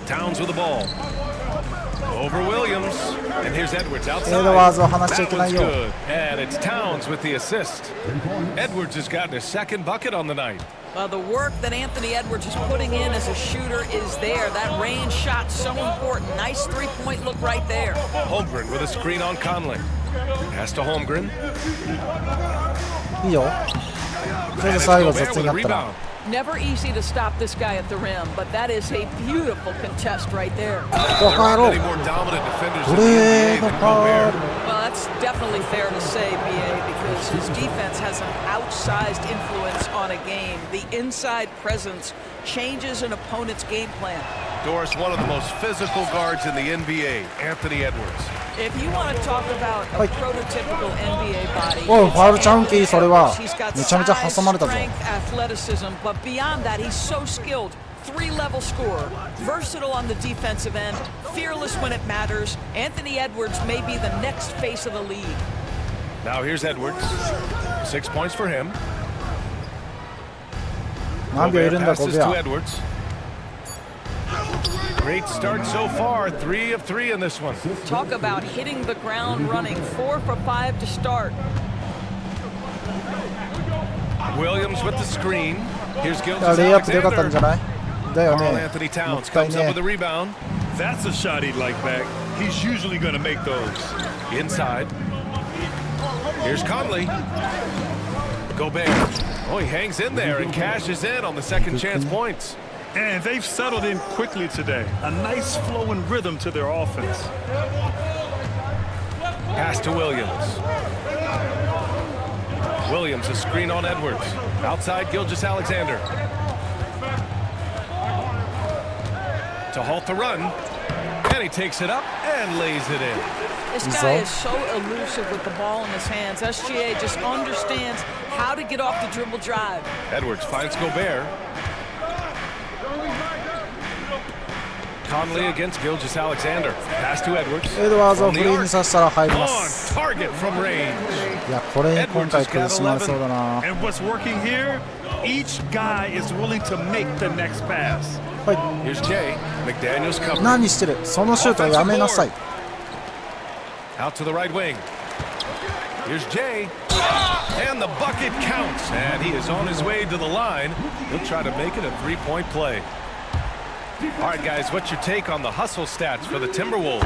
Towns with the ball. Over Williams. And here's Edwards outside. That one's good. And it's Towns with the assist. Edwards has gotten his second bucket on the night. Well, the work that Anthony Edwards is putting in as a shooter is there. That range shot so important. Nice three-point look right there. Holmgren with a screen on Conley. Pass to Holmgren. いいよ。それで最後絶対になったら。 Never easy to stop this guy at the rim, but that is a beautiful contest right there. Many more dominant defenders in the NBA than Gobert. Well, that's definitely fair to say, BA, because his defense has an outsized influence on a game. The inside presence changes an opponent's game plan. Doris, one of the most physical guards in the NBA, Anthony Edwards. If you want to talk about a prototypical NBA body, おい、ファウルチャンキー、それは。めちゃめちゃ挟まれたぞ。 athleticism, but beyond that, he's so skilled. Three-level scorer, versatile on the defensive end, fearless when it matters. Anthony Edwards may be the next face of the league. Now here's Edwards. 6 points for him. 何秒いるんだ、passes to Edwards. Great start so far. 3 of 3 in this one. Talk about hitting the ground running. 4 for 5 to start. Williams with the screen. Here's Gilgeous Alexander. Carl Anthony Towns comes up with a rebound. That's a shot he'd like back. He's usually going to make those. Inside. Here's Conley. Gobert. Oh, he hangs in there and cashes in on the second chance points. And they've settled in quickly today. A nice flowing rhythm to their offense. Pass to Williams. Williams, a screen on Edwards. Outside Gilgeous Alexander. To halt the run. And he takes it up and lays it in. This guy is so elusive with the ball in his hands. SGA just understands how to get off the dribble drive. Edwards finds Gobert. Conley against Gilgeous-Alexander. Pass to Edwards. エドワーズをフリーにさせたら入りま On す。 target from range. いや、これ今回苦しまれそうだな。 And what's working here? Each guy is willing to make the next pass. はい。 Here's Jay. McDaniels covered. 何してる？そのシュートやめなさい。 Out to the right wing. Here's Jay. And the bucket counts. And he is on his way to the line. He'll try to make it a three-point play. All right, guys, what's your take on the hustle stats for the Timberwolves?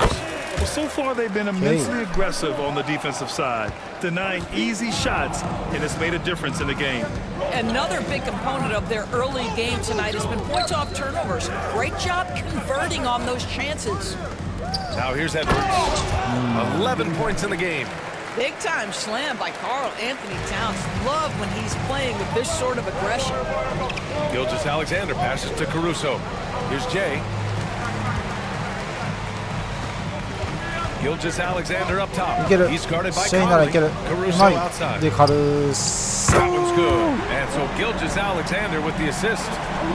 Well, so far they've been immensely aggressive on the defensive side, denying easy shots, and it's made a difference in the game. Another big component of their early game tonight has been points off turnovers. Great job converting on those chances. Now here's Edwards. 11 points in the game. Big time slam by Karl Anthony Towns. Love when he's playing with this sort of aggression. Gilgeous-Alexander passes to Caruso. Here's Jay. Gilgeous-Alexander up top. He's guarded by Conley. Caruso outside. That one's good. And so Gilgeous-Alexander with the assist.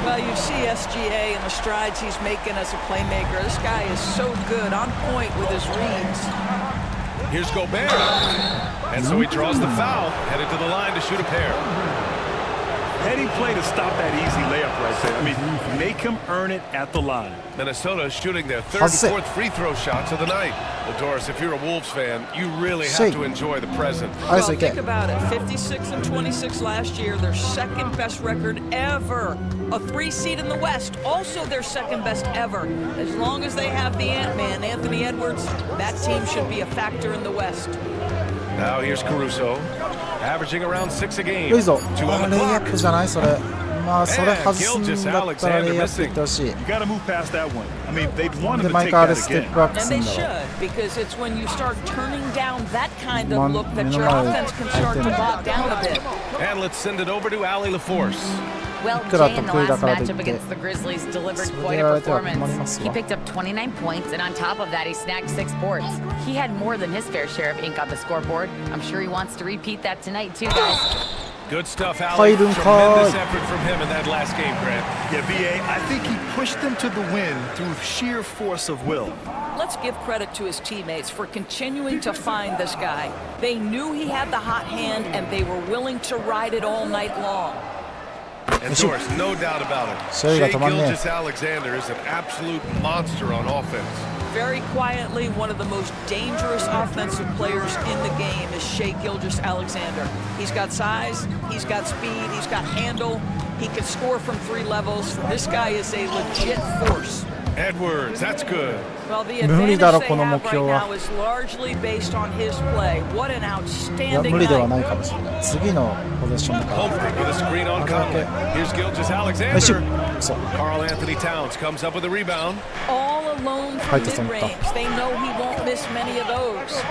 Well, you see SGA and the strides he's making as a playmaker. This guy is so good, on point with his reads. Here's Gobert. And so he draws the foul, headed to the line to shoot a pair. Heady play to stop that easy layup right there. I mean, make him earn it at the line. Minnesota shooting their third and fourth free throw shots of the night. Well, Doris, if you're a Wolves fan, you really have to enjoy the present. Well, think about it. 56-26 last year, their second best record ever. A 3 seed in the West, also their second best ever. As long as they have the Ant-Man, Anthony Edwards, that team should be a factor in the West. Now here's Caruso, averaging around 6 a game. いいぞ。レイアップじゃないそれ。まあそれ外すんだったらレイアップいってほしい。You got to move past that one. I mean, they'd want him で to 毎 take 回あれ that ステ again. ップアップ And する they んだろ should, because it's when you start turning down that kind of look that your offense can start to bog down a bit. And let's send it over to Allie LaForce. Well, Jay in the last matchup against the Grizzlies delivered quite a performance. He picked up 29 points, and on top of that, he snagged 6 boards. He had more than his fair share of ink on the scoreboard. I'm sure he wants to repeat that tonight, too, guys. Good stuff, Allie. Tremendous effort from him in that last game, Grant. Yeah, B.A., I think he pushed them to the win through sheer force of will. Let's give credit to his teammates for continuing to find this guy. They knew he had the hot hand, and they were willing to ride it all night long. And Doris, no doubt about it. Shai Gilgeous-Alexander is an absolute monster on offense. Very quietly, one of the most dangerous offensive players in the game is Shai Gilgeous-Alexander. He's got size, he's got speed, he's got handle. He can score from 3 levels. This guy is a legit force. Edwards, that's good. Well, the advantage they have right now is largely based on his play. What an outstanding night. Holmgren with a screen on Conley. Here's Gilgeous-Alexander. Karl Anthony Towns comes up with a rebound. All alone from mid-range. They know he won't miss many of those.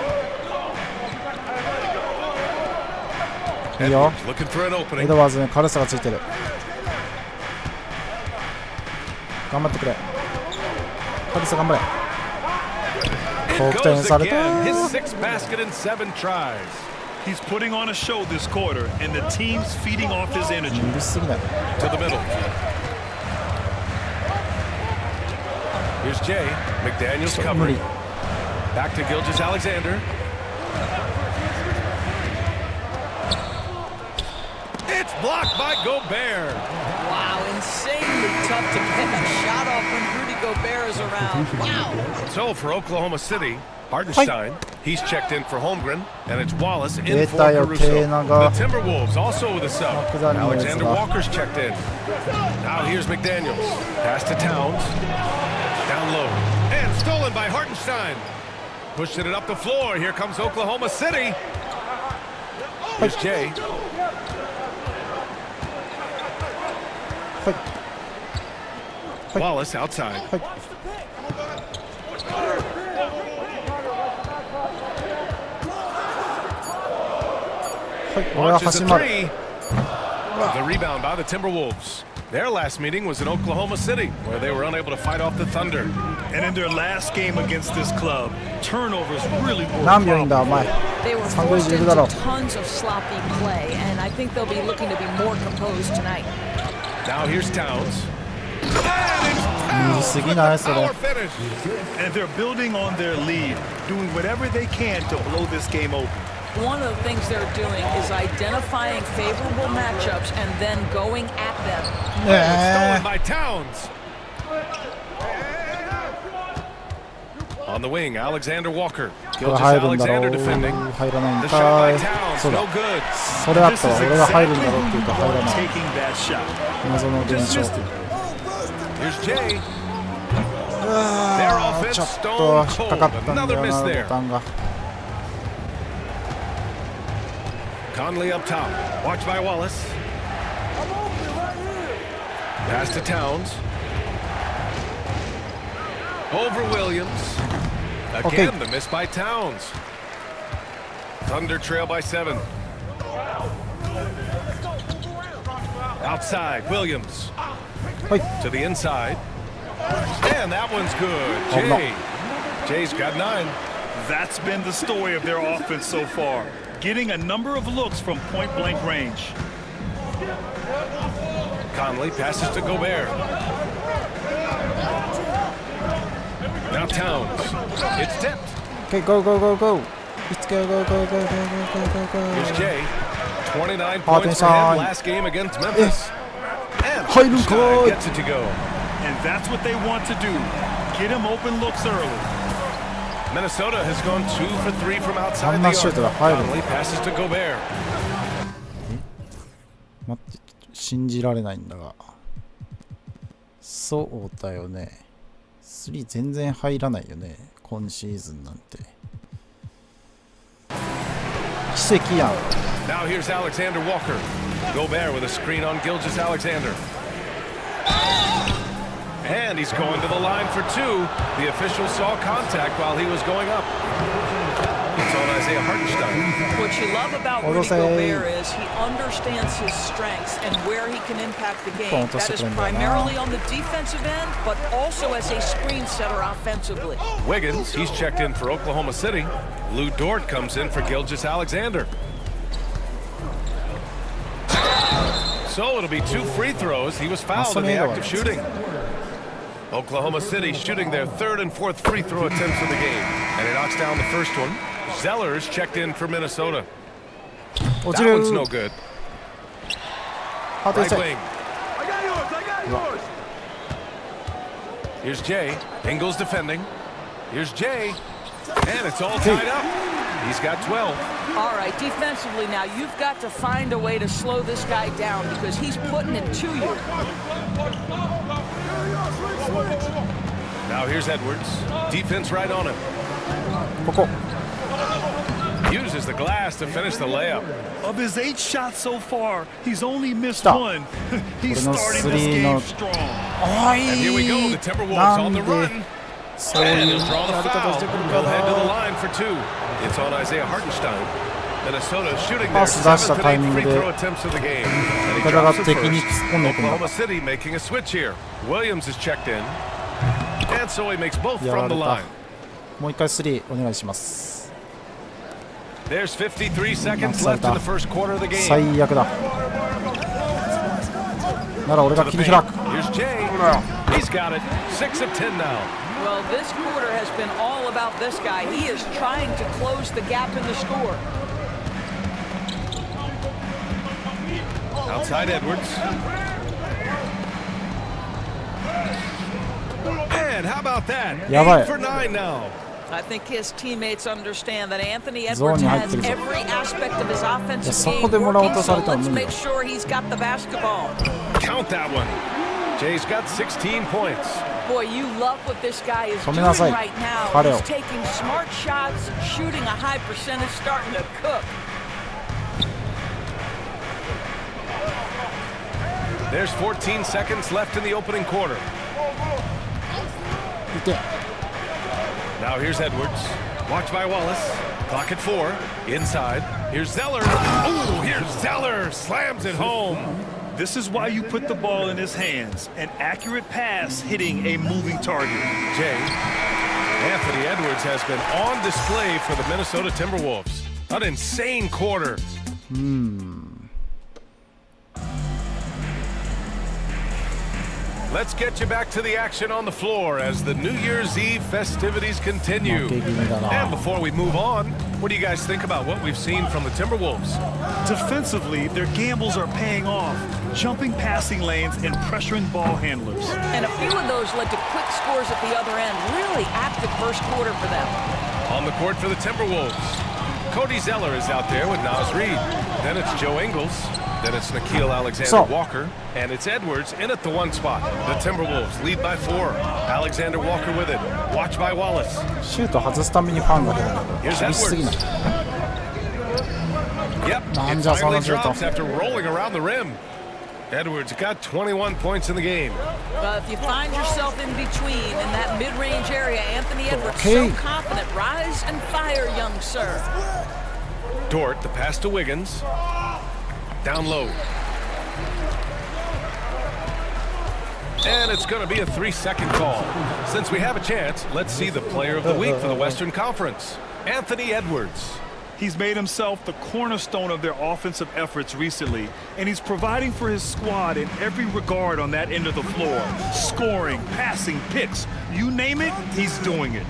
Edwards looking for an opening. エドワーズに軽さがついてる。頑張ってくれ。軽さ頑張れ。得点された。 His 6th basket in 7 tries. He's putting on a show this quarter, and the team's feeding off his energy. To the middle. Here's Jay. McDaniels covering. Back to Gilgeous-Alexander. It's blocked by Gobert. Wow, insanely tough to get a shot off when Rudy Gobert is around. Wow. So for Oklahoma City, Hartenstein, he's checked in for Holmgren, and it's Wallace in for Caruso. The Timberwolves also with a sub. Alexander Walker's checked in. Now here's McDaniels. Pass to Towns. Down low. And stolen by Hartenstein. Pushing it up the floor. Here comes Oklahoma City. Here's Jay. Wallace outside. Launches a 3. The rebound by the Timberwolves. Their last meeting was in Oklahoma City, where they were unable to fight off the Thunder. And in their last game against this club, turnovers really were a problem. They were forced into tons of sloppy play, and I think they'll be looking to be more composed tonight. Now here's Towns. And they're building on their lead, doing whatever they can to blow this game open. One of the things they're doing is identifying favorable matchups and then going at them. Stolen by Towns. On the wing, Alexander Walker. Gilgis Alexander defending. The shot by Towns, no good. This is exactly who you want taking that shot. Just missed it. Here's Jay. Their offense stone cold. Another miss there. Conley up top. Watch by Wallace. Pass to Towns. Over Williams. Again, the miss by Towns. Thunder trail by 7. Outside, Williams. To the inside. And that one's good. Jay's got 9. That's been the story of their offense so far. Getting a number of looks from point-blank range. Conley passes to Gobert. Now Towns. It's tipped. Okay, go. Let's go. Here's Jay. 29 points ahead last game against Memphis. And gets it to go. And that's what they want to do. Get him open looks early. Minnesota has gone 2 for 3 from outside the arc. Conley passes to Gobert. 待って、信じられないんだが。そうだよね。3全然入らないよね。今シーズンなんて。奇跡やん。Now here's Alexander Walker. Gobert with a screen on Gilgis Alexander. And he's going to the line for 2. The official saw contact while he was going up. It's on Isaiah Hartenstein. What you love about Rudy Gobert is he understands his strengths and where he can impact the game. That is primarily on the defensive end, but also as a screen setter offensively. Wiggins, he's checked in for Oklahoma City. Lou Dort comes in for Gilgis Alexander. So it'll be 2 free throws. He was fouled in the act of shooting. Oklahoma City shooting their 3rd and 4th free throw attempts of the game. And he knocks down the first one. Zeller's checked in for Minnesota. That one's no good. Right wing. I got yours. Here's Jay. Ingles defending. Here's Jay. And it's all tied up. He's got 12. All right, defensively now, you've got to find a way to slow this guy down because he's putting it to you. Now here's Edwards. Defense right on him. Uses the glass to finish the layup. Of his 8 shots so far, he's only missed 1. He's starting this game strong. And here we go, the Timberwolves on the run. And he'll draw the foul. He'll head to the line for 2. It's on Isaiah Hartenstein. Minnesota shooting their 7th and 8th free throw attempts of the game. And he drops it first. Oklahoma City making a switch here. Williams is checked in. And so he makes both from the line. もう一回3お願いします。 There's 53 seconds left in the first quarter of the game. 最悪だ。なら俺が切り開く。 Here's Jay. He's got it. 6 of 10 now. Well, this quarter has been all about this guy. He is trying to close the gap in the score. Outside Edwards. And how about that? 8 for 9 now. I think his teammates understand that Anthony Edwards has every aspect of his offensive game working, so let's make sure he's got the basketball. Count that one. Jay's got 16 points. Boy, you love what this guy is doing right now. He's taking smart shots, shooting a high percentage, starting to cook. There's 14 seconds left in the opening quarter. Now here's Edwards. Watch by Wallace. Clock at 4. Inside. Here's Zeller. Oh, here's Zeller. Slams it home. This is why you put the ball in his hands. An accurate pass hitting a moving target. Jay, Anthony Edwards has been on display for the Minnesota Timberwolves. An insane quarter. Let's get you back to the action on the floor as the New Year's Eve festivities continue. And before we move on, what do you guys think about what we've seen from the Timberwolves? Defensively, their gambles are paying off, jumping passing lanes and pressuring ball handlers. And a few of those led to quick scores at the other end. Really active first quarter for them. On the court for the Timberwolves, Cody Zeller is out there with Naz Reid. Then it's Joe Ingles. Then it's Nickeil Alexander-Walker, and it's Edwards in at the 1 spot. The Timberwolves lead by 4. Alexander Walker with it. Watch by Wallace. Here's Edwards. Yep, it finally drops after rolling around the rim. Edwards got 21 points in the game. If you find yourself in between in that mid-range area, Anthony Edwards so confident. Rise and fire, young sir. Dort, the pass to Wiggins. Down low. And it's going to be a 3-second call. Since we have a chance, let's see the player of the week for the Western Conference, Anthony Edwards. He's made himself the cornerstone of their offensive efforts recently, and he's providing for his squad in every regard on that end of the floor. Scoring, passing, picks, you name it, he's doing it.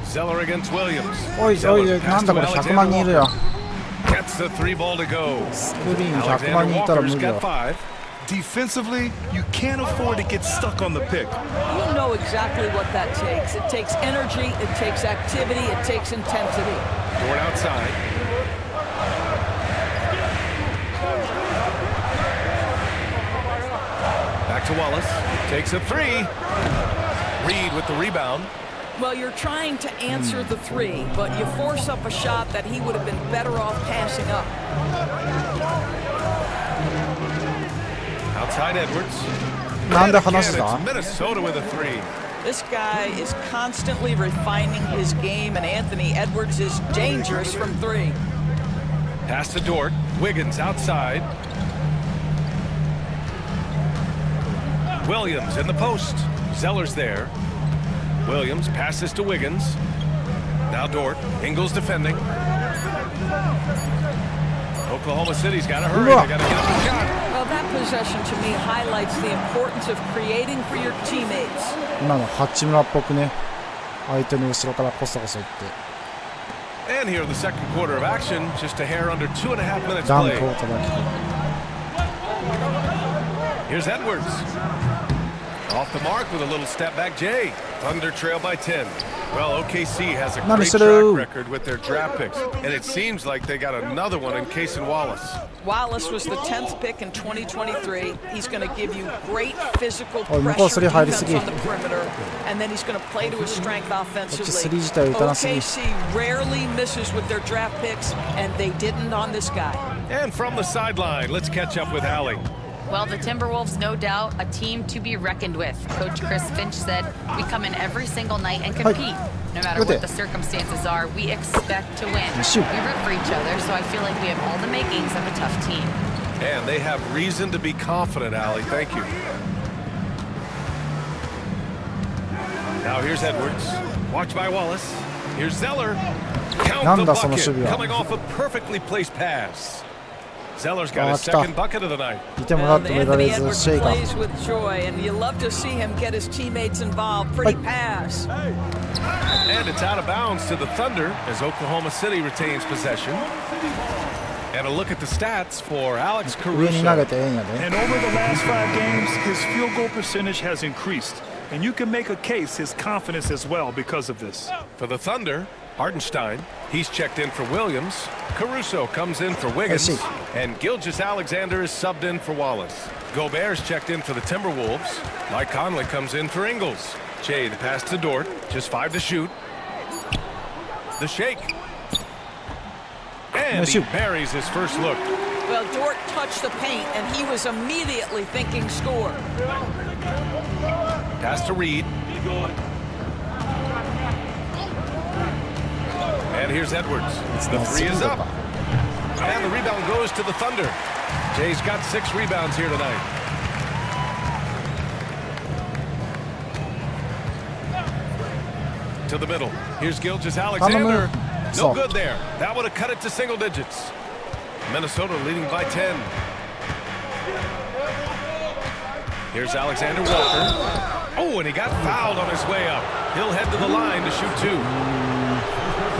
Zeller against Williams. Gets the 3 ball to go. Alexander Walker's got 5. Defensively, you can't afford to get stuck on the pick. You know exactly what that takes. It takes energy, it takes activity, it takes intensity. Dort outside. Back to Wallace. Takes a 3. Reid with the rebound. Well, you're trying to answer the 3, but you force up a shot that he would have been better off passing up. Outside Edwards. It's Minnesota with a 3. This guy is constantly refining his game, and Anthony Edwards is dangerous from 3. Pass to Dort. Wiggins outside. Williams in the post. Zeller's there. Williams passes to Wiggins. Now Dort. Ingles defending. Oklahoma City's got to hurry. They got to get up a shot. Well, that possession to me highlights the importance of creating for your teammates. And here in the second quarter of action, just a hair under 2.5 minutes played. Here's Edwards. Off the mark with a little step back, Jay. Thunder trail by 10. Well, OKC has a great track record with their draft picks, and it seems like they got another one in Cason Wallace. Wallace was the 10th pick in 2023. He's going to give you great physical pressure defense on the perimeter, and then he's going to play to his strength offensively. OKC rarely misses with their draft picks, and they didn't on this guy. And from the sideline, let's catch up with Allie. Well, the Timberwolves, no doubt, a team to be reckoned with. Coach Chris Finch said, we come in every single night and compete. No matter what the circumstances are, we expect to win. We root for each other, so I feel like we have all the makings of a tough team. And they have reason to be confident, Allie. Thank you. Now here's Edwards. Watch by Wallace. Here's Zeller. Count the bucket, coming off a perfectly placed pass. Zeller's got his second bucket of the night. Anthony Edwards plays with joy, and you love to see him get his teammates involved. Pretty pass. And it's out of bounds to the Thunder as Oklahoma City retains possession. And a look at the stats for Alex Caruso. And over the last 5 games, his field goal percentage has increased. And you can make a case his confidence as well because of this. For the Thunder, Hartenstein, he's checked in for Williams. Caruso comes in for Wiggins. And Gilgeous-Alexander is subbed in for Wallace. Gobert's checked in for the Timberwolves. Mike Conley comes in for Ingles. Jay, the pass to Dort. Just 5 to shoot. The shake. And he buries his first look. Well, Dort touched the paint, and he was immediately thinking score. Pass to Reid. And here's Edwards. The 3 is up. And the rebound goes to the Thunder. Jay's got 6 rebounds here tonight. To the middle. Here's Gilgeous-Alexander. No good there. That would have cut it to single digits. Minnesota leading by 10. Here's Alexander Walker. Oh, and he got fouled on his way up. He'll head to the line to shoot 2.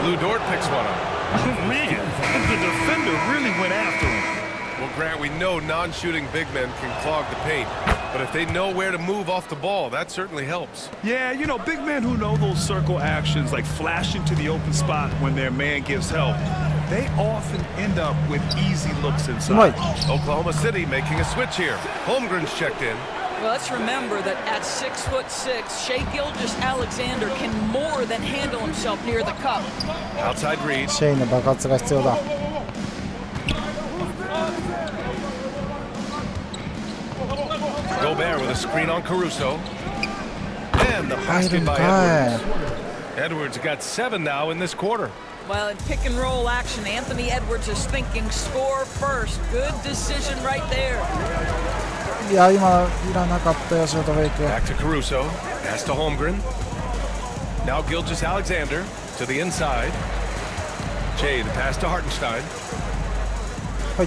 Lou Dort picks one up. Oh, man, the defender really went after him. Well, Grant, we know non-shooting big men can clog the paint. But if they know where to move off the ball, that certainly helps. Yeah, you know, big men who know those circle actions, like flashing to the open spot when their man gives help, they often end up with easy looks inside. Oklahoma City making a switch here. Holmgren's checked in. Well, let's remember that at 6'6", Shai Gilgeous-Alexander can more than handle himself near the cup. Outside Reed. シェイの爆発が必要だ。Gobert with a screen on Caruso. And the basket by Edwards. Edwards got 7 now in this quarter. Well, in pick and roll action, Anthony Edwards is thinking score first. Good decision right there. いや、今いらなかったよ、ショートフェイク。 Back to Caruso. Pass to Holmgren. Now Gilgeous-Alexander to the inside. Jay, the pass to Hartenstein.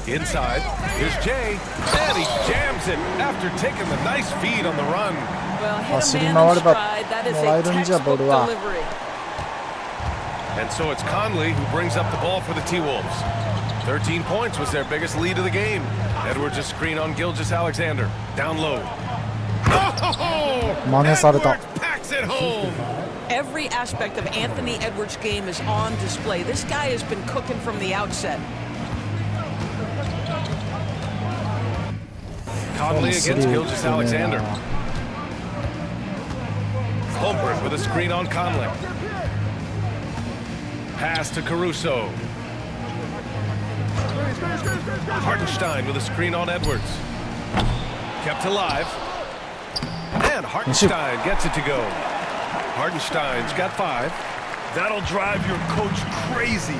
Inside. Here's Jay. And he jams it after taking the nice feed on the run. Well, hit a man in stride. That is a textbook delivery. And so it's Conley who brings up the ball for the T-Wolves. 13 points was their biggest lead of the game. Edwards a screen on Gilgeous-Alexander. Down low. Oh! Edwards packs it home. Every aspect of Anthony Edwards' game is on display. This guy has been cooking from the outset. Conley against Gilgeous-Alexander. Holmgren with a screen on Conley. Pass to Caruso. Hartenstein with a screen on Edwards. Kept alive. And Hartenstein gets it to go. Hartenstein's got 5. That'll drive your coach crazy,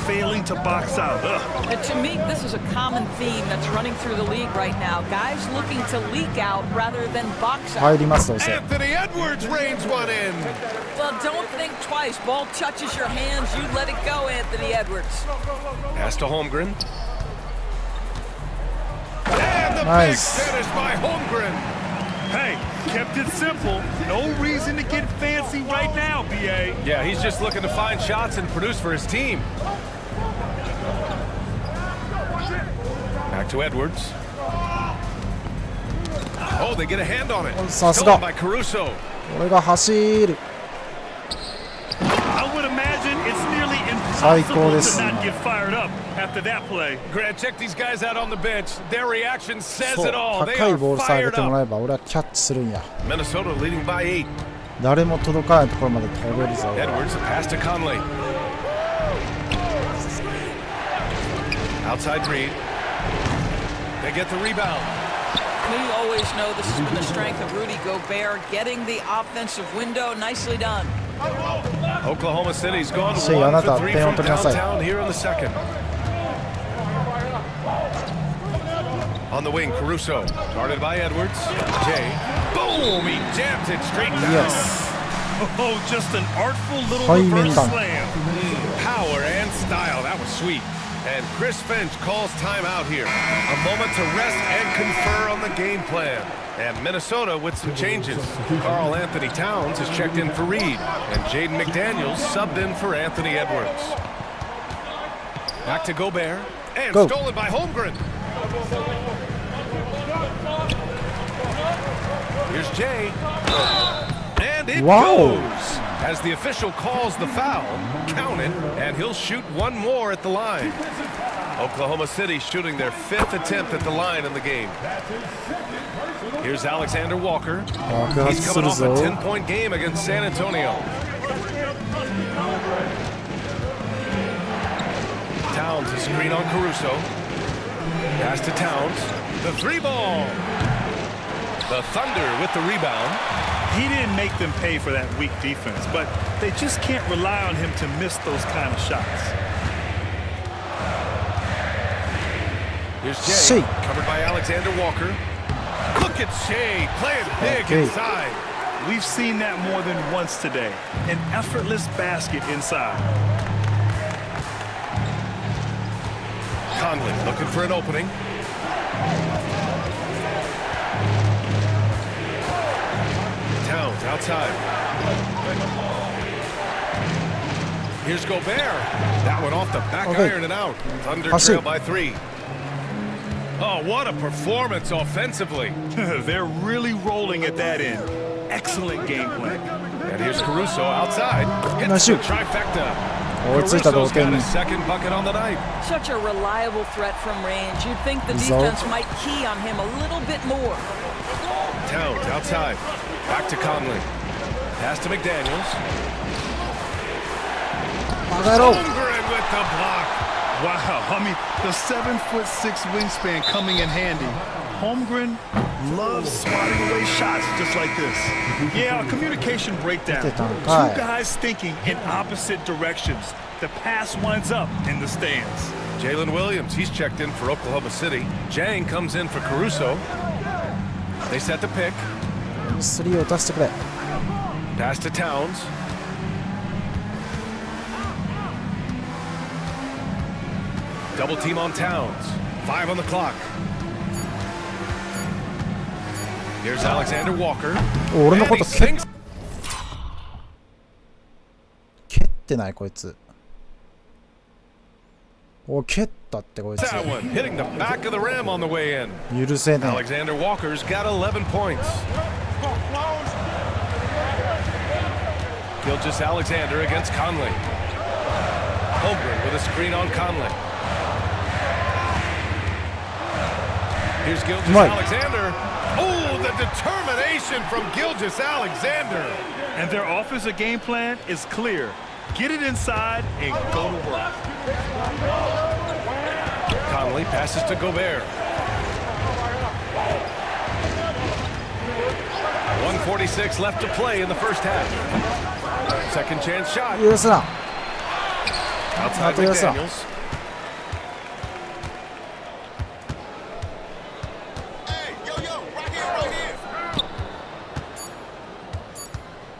failing to box out. And to me, this is a common theme that's running through the league right now. Guys looking to leak out rather than box out. Anthony Edwards reins one in. Well, don't think twice. Ball touches your hands, you let it go, Anthony Edwards. Pass to Holmgren. And the big finish by Holmgren. Hey, kept it simple. No reason to get fancy right now, B.A. Yeah, he's just looking to find shots and produce for his team. Back to Edwards. Oh, they get a hand on it. Stolen by Caruso. I would imagine it's nearly impossible to not get fired up after that play. Grant, check these guys out on the bench. Their reaction says it all. They are fired up. Minnesota leading by 8. Edwards, a pass to Conley. Outside Reed. They get the rebound. We always know this has been the strength of Rudy Gobert, getting the offensive window. Nicely done. Oklahoma City's gone 1 for 3 from downtown here in the second. On the wing, Caruso, guarded by Edwards. Jay, boom, he jams it straight down. Yes. Oh, just an artful little reverse slam. Power and style, that was sweet. And Chris Finch calls timeout here. A moment to rest and confer on the game plan. And Minnesota with some changes. Karl Anthony Towns has checked in for Reed. And Jaden McDaniels subbed in for Anthony Edwards. Back to Gobert. And stolen by Holmgren. Here's Jay. And it goes. As the official calls the foul, count it, and he'll shoot one more at the line. Oklahoma City shooting their 5th attempt at the line in the game. Here's Alexander Walker. He's coming off a 10-point game against San Antonio. Towns a screen on Caruso. Pass to Towns. The 3-ball. The Thunder with the rebound. He didn't make them pay for that weak defense, but they just can't rely on him to miss those kind of shots. Here's Jay, covered by Alexander Walker. Look at Shea playing big inside. We've seen that more than once today. An effortless basket inside. Conley looking for an opening. Towns outside. Here's Gobert. That one off the back iron and out. Thunder trail by 3. Oh, what a performance offensively. They're really rolling at that end. Excellent game plan. And here's Caruso outside. Hits the trifecta. Caruso's got his second bucket on the night. Such a reliable threat from range. You'd think the defense might key on him a little bit more. Towns outside. Back to Conley. Pass to McDaniels. Holmgren with the block. Wow, I mean, the 7'6" wingspan coming in handy. Holmgren loves swatting away shots just like this. Yeah, a communication breakdown. Two guys thinking in opposite directions. The pass winds up in the stands. Jalen Williams, he's checked in for Oklahoma City. Jang comes in for Caruso. They set the pick. Pass to Towns. Double team on Towns. 5 on the clock. Here's Alexander Walker. 俺のこと蹴ってないこいつ。お蹴ったってこいつ。That one hitting the back of the rim on the way in. 許せねえ。Alexander Walker's got 11 points. Gilgeous Alexander against Conley. Holmgren with a screen on Conley. Here's Gilgeous Alexander. Oh, the determination from Gilgeous Alexander. And their offensive game plan is clear. Get it inside and go to work. Conley passes to Gobert. 1:46 left to play in the first half. Second chance shot. Outside McDaniels.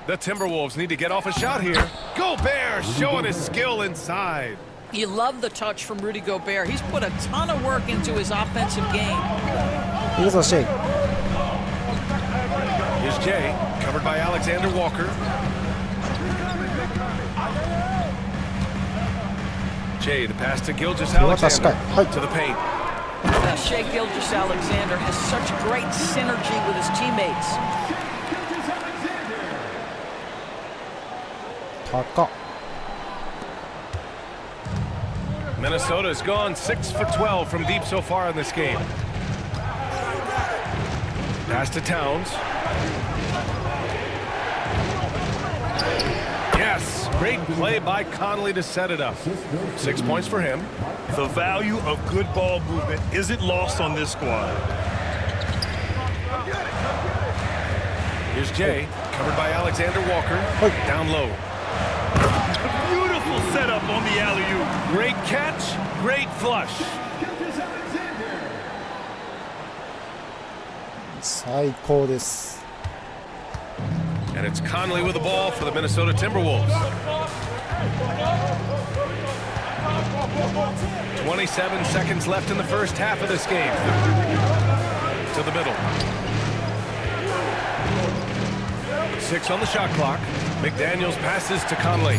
The Timberwolves need to get off a shot here. Gobert showing his skill inside. You love the touch from Rudy Gobert. He's put a ton of work into his offensive game. Here's Shea. Here's Jay, covered by Alexander Walker. Jay, the pass to Gilgeous Alexander to the paint. Shea Gilgeous Alexander has such great synergy with his teammates. Minnesota's gone 6 for 12 from deep so far in this game. Pass to Towns. Yes, great play by Conley to set it up. 6 points for him. The value of good ball movement isn't lost on this squad. Here's Jay, covered by Alexander Walker. Down low. Beautiful setup on the alley-oop. Great catch, great flush. And it's Conley with the ball for the Minnesota Timberwolves. 27 seconds left in the first half of this game. To the middle. 6 on the shot clock. McDaniels passes to Conley.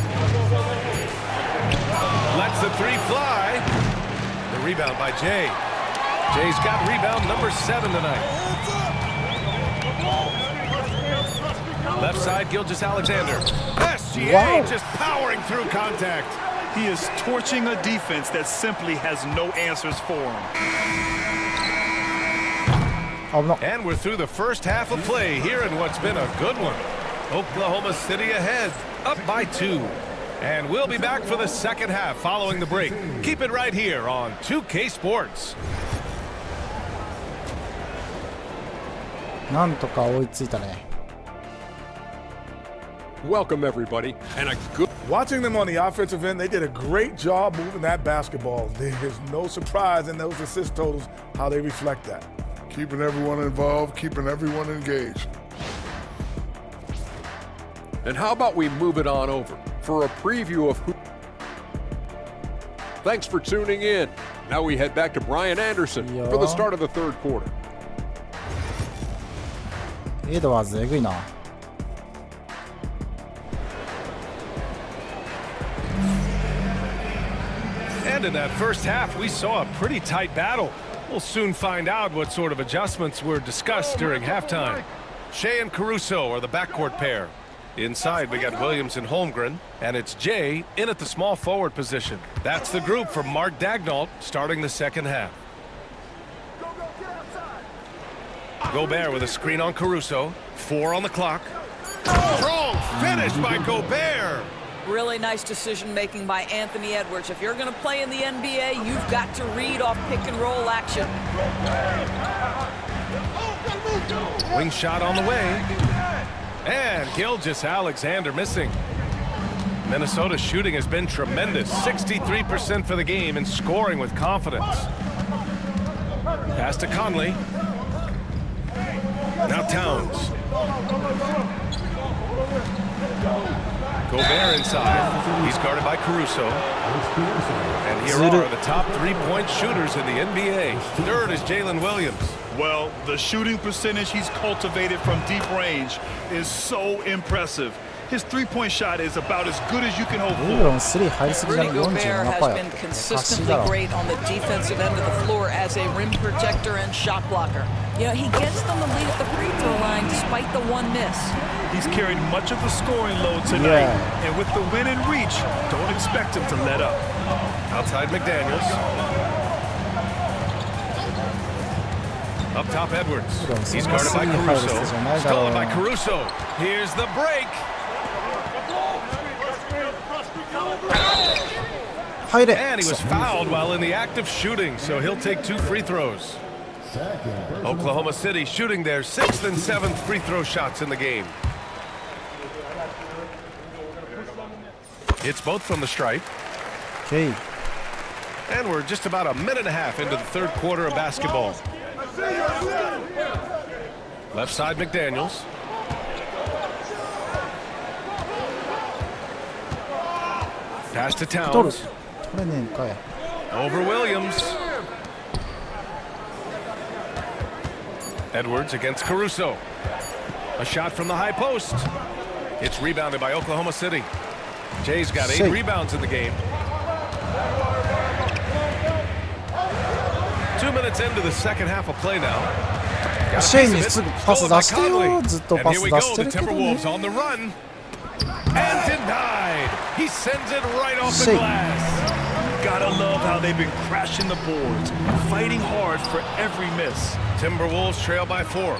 Lets the 3 fly. The rebound by Jay. Jay's got rebound number 7 tonight. Left side, Gilgeous Alexander. SGA just powering through contact. He is torching a defense that simply has no answers for him. And we're through the first half of play here in what's been a good one. Oklahoma City ahead, up by 2. And we'll be back for the second half following the break. Keep it right here on 2K Sports. なんとか追いついたね。 Welcome everybody, and a good Watching them on the offensive end, they did a great job moving that basketball. There's no surprise in those assist totals how they reflect that. Keeping everyone involved, keeping everyone engaged. And how about we move it on over for a preview of who. Thanks for tuning in. Now we head back to Brian Anderson for the start of the third quarter. エドワーズえぐいな。And in that first half, we saw a pretty tight battle. We'll soon find out what sort of adjustments were discussed during halftime. Shea and Caruso are the backcourt pair. Inside, we got Williams and Holmgren, and it's Jay in at the small forward position. That's the group for Mark Daigneault starting the second half. Gobert with a screen on Caruso. 4 on the clock. Strong finish by Gobert. Really nice decision-making by Anthony Edwards. If you're going to play in the NBA, you've got to read off pick-and-roll action. Wing shot on the way. And Gilgeous-Alexander missing. Minnesota's shooting has been tremendous. 63% for the game and scoring with confidence. Pass to Conley. Now Towns. Gobert inside. He's guarded by Caruso. And here are the top three-point shooters in the NBA. Third is Jalen Williams. Well, the shooting percentage he's cultivated from deep range is so impressive. His three-point shot is about as good as you can hope for. Rudy Gobert has been consistently great on the defensive end of the floor as a rim protector and shot blocker. You know, he gets them the lead at the free throw line despite the one miss. He's carried much of the scoring load tonight, and with the win in reach, don't expect him to let up. Outside McDaniels. Up top Edwards. He's guarded by Caruso. Stolen by Caruso. Here's the break. And he was fouled while in the act of shooting, so he'll take 2 free throws. Oklahoma City shooting their 6th and 7th free throw shots in the game. It's both from the stripe. Okay. And we're just about a minute and a half into the third quarter of basketball. Left side McDaniels. Pass to Towns. Over Williams. Edwards against Caruso. A shot from the high post. It's rebounded by Oklahoma City. Jay's got 8 rebounds in the game. 2 minutes into the second half of play now. Sheaにすぐパス出してよ。ずっとパス出してるけどね。 Timberwolves on the run. And denied. He sends it right off the glass. Gotta love how they've been crashing the boards, fighting hard for every miss. Timberwolves trail by 4.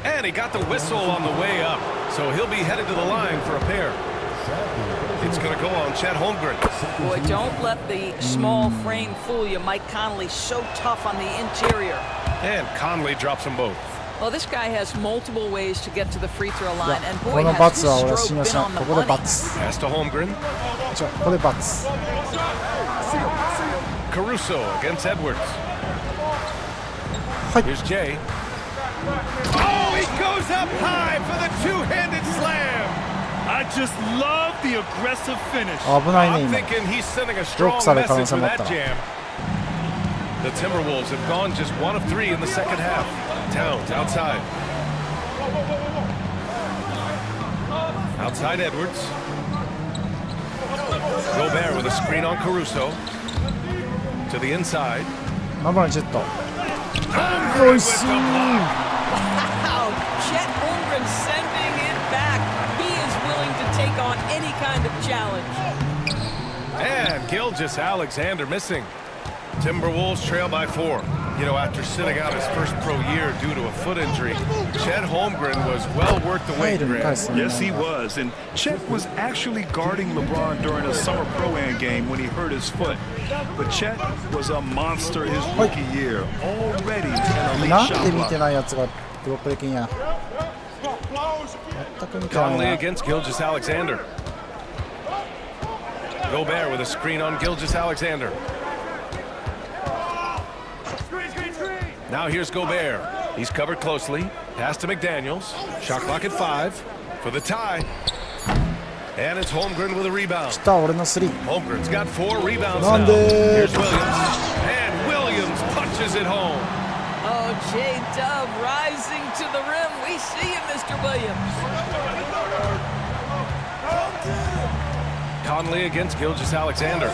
And he got the whistle on the way up, so he'll be headed to the line for a pair. It's going to go on Chet Holmgren. Boy, don't let the small frame fool you. Mike Conley's so tough on the interior. And Conley drops them both. Well, this guy has multiple ways to get to the free throw line, and boy, has his stroke been on the money. Pass to Holmgren. Caruso against Edwards. Here's Jay. Oh, he goes up high for the two-handed slam. I just love the aggressive finish. I'm thinking he's sending a strong message with that jam. The Timberwolves have gone just 1 of 3 in the second half. Towns outside. Outside Edwards. Gobert with a screen on Caruso. To the inside. Wow, Chet Holmgren sending it back. He is willing to take on any kind of challenge. And Gilgeous-Alexander missing. Timberwolves trail by 4. You know, after sitting out his first pro year due to a foot injury, Chet Holmgren was well worth the wait, Greg. Yes, he was. And Chet was actually guarding LeBron during a summer pro-am game when he hurt his foot. But Chet was a monster his rookie year. Already an elite shot blocker. Conley against Gilgeous-Alexander. Gobert with a screen on Gilgeous-Alexander. Now here's Gobert. He's covered closely. Pass to McDaniels. Shot clock at 5 for the tie. And it's Holmgren with a rebound. Holmgren's got 4 rebounds now. Here's Williams. And Williams punches it home. Oh, J-Dub rising to the rim. We see you, Mr. Williams. Conley against Gilgeous-Alexander.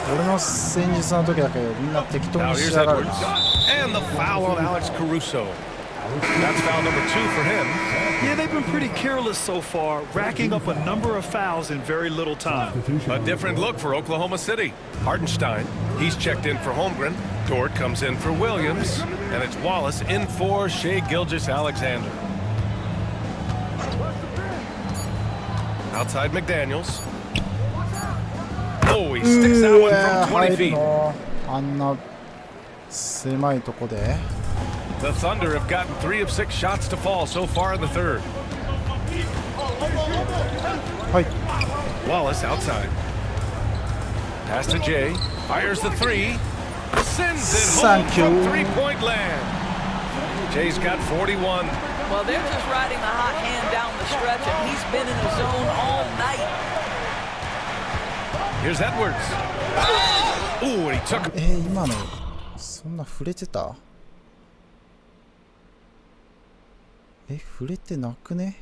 Now here's Edwards. And the foul on Alex Caruso. That's foul number 2 for him. Yeah, they've been pretty careless so far, racking up a number of fouls in very little time. A different look for Oklahoma City. Hartenstein, he's checked in for Holmgren. Dort comes in for Williams. And it's Wallace in for Shai Gilgeous-Alexander. Outside McDaniels. Oh, he sticks that one from 20 feet. The Thunder have gotten 3 of 6 shots to fall so far in the third. Wallace outside. Pass to Jay. Fires the 3. Sends it home from three-point land. Jay's got 41. Well, they're just riding the hot hand down the stretch, and he's been in the zone all night. Here's Edwards. Ooh, and he took it. 今のそんな触れてた？触れてなくね？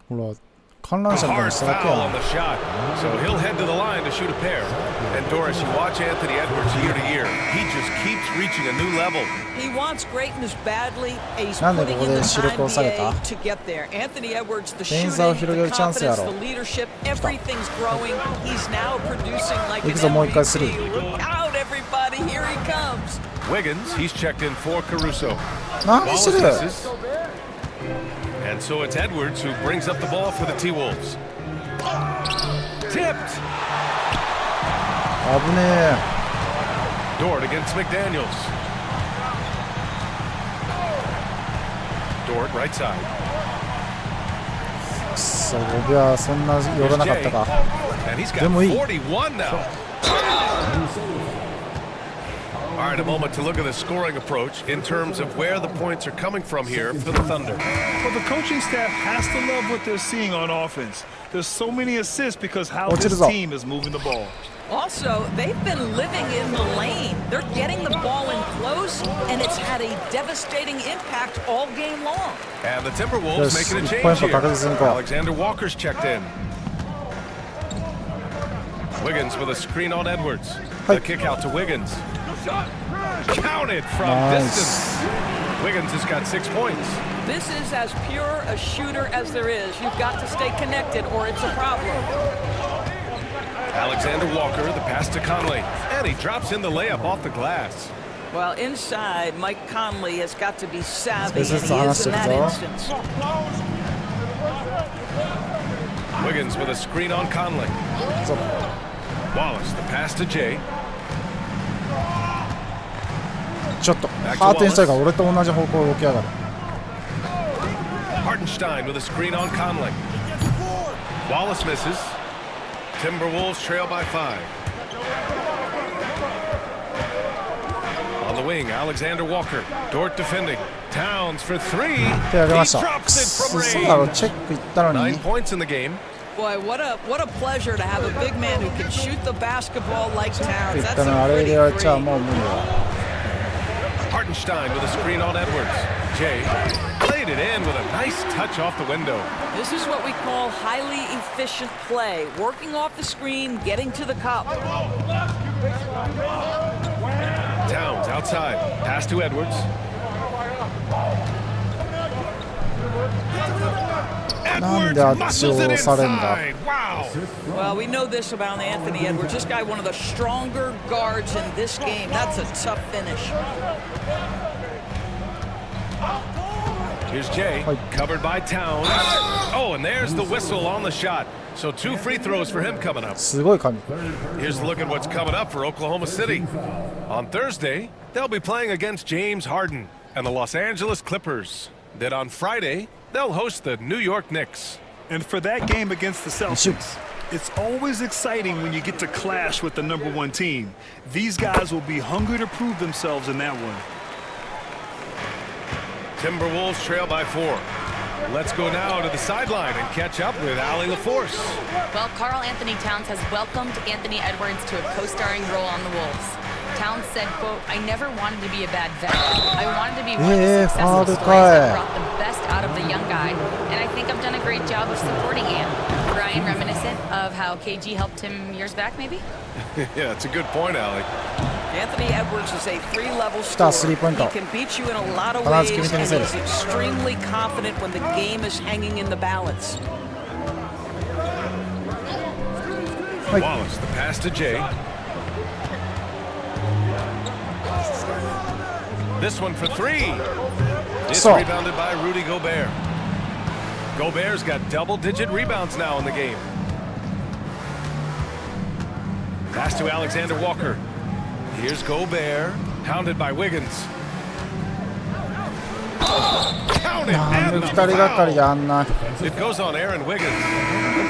ほら、観覧車みたいにしただけやな。So he'll head to the line to shoot a pair. And Doris, you watch Anthony Edwards year to year. He just keeps reaching a new level. He wants greatness badly. He's putting in the time to get there. Anthony Edwards, the shooting, the confidence, the leadership, everything's growing. He's now producing like an MVP. Look out, everybody! Here he comes. Wiggins, he's checked in for Caruso. Wallace misses. And so it's Edwards who brings up the ball for the T-Wolves. Tipped. Dort against McDaniels. Dort right side. And he's got 41 now. All right, a moment to look at the scoring approach in terms of where the points are coming from here for the Thunder. Well, the coaching staff has to love what they're seeing on offense. There's so many assists because how this team is moving the ball. Also, they've been living in the lane. They're getting the ball in close, and it's had a devastating impact all game long. And the Timberwolves making a change here. Alexander Walker's checked in. Wiggins with a screen on Edwards. The kick out to Wiggins. Counted from distance. Wiggins has got 6 points. This is as pure a shooter as there is. You've got to stay connected or it's a problem. Alexander Walker, the pass to Conley. And he drops in the layup off the glass. Well, inside, Mike Conley has got to be savvy, and he is in that instance. Wiggins with a screen on Conley. Wallace, the pass to Jay. ちょっとハーテンしたいから俺と同じ方向を動きやがる。Hartenstein with a screen on Conley. Wallace misses. Timberwolves trail by 5. On the wing, Alexander Walker. Dort defending. Towns for 3. He drops it from range. 9 points in the game. Boy, what a pleasure to have a big man who can shoot the basketball like Towns. That's a pretty free. Hartenstein with a screen on Edwards. Jay played it in with a nice touch off the window. This is what we call highly efficient play. Working off the screen, getting to the cup. Towns outside. Pass to Edwards. Edwards muscles it inside. Wow. Well, we know this about Anthony Edwards. This guy, one of the stronger guards in this game. That's a tough finish. Here's Jay, covered by Towns. Oh, and there's the whistle on the shot. So 2 free throws for him coming up. Here's a look at what's coming up for Oklahoma City. On Thursday, they'll be playing against James Harden and the Los Angeles Clippers. Then on Friday, they'll host the New York Knicks. And for that game against the Celtics, it's always exciting when you get to clash with the #1 team. These guys will be hungry to prove themselves in that one. Timberwolves trail by 4. Let's go now to the sideline and catch up with Allie LaForce. Well, Karl Anthony Towns has welcomed Anthony Edwards to a co-starring role on the Wolves. Towns said, quote, "I never wanted to be a bad vet. I wanted to be one of the successful stories that brought the best out of the young guy. And I think I've done a great job of supporting him." Brian, reminiscent of how KG helped him years back, maybe? Yeah, that's a good point, Allie. Anthony Edwards is a 3-level scorer. He can beat you in a lot of ways, and he's extremely confident when the game is hanging in the balance. Wallace, the pass to Jay. This one for 3. It's rebounded by Rudy Gobert. Gobert's got double-digit rebounds now in the game. Pass to Alexander Walker. Here's Gobert, hounded by Wiggins. Counted and the foul. It goes on Aaron Wiggins.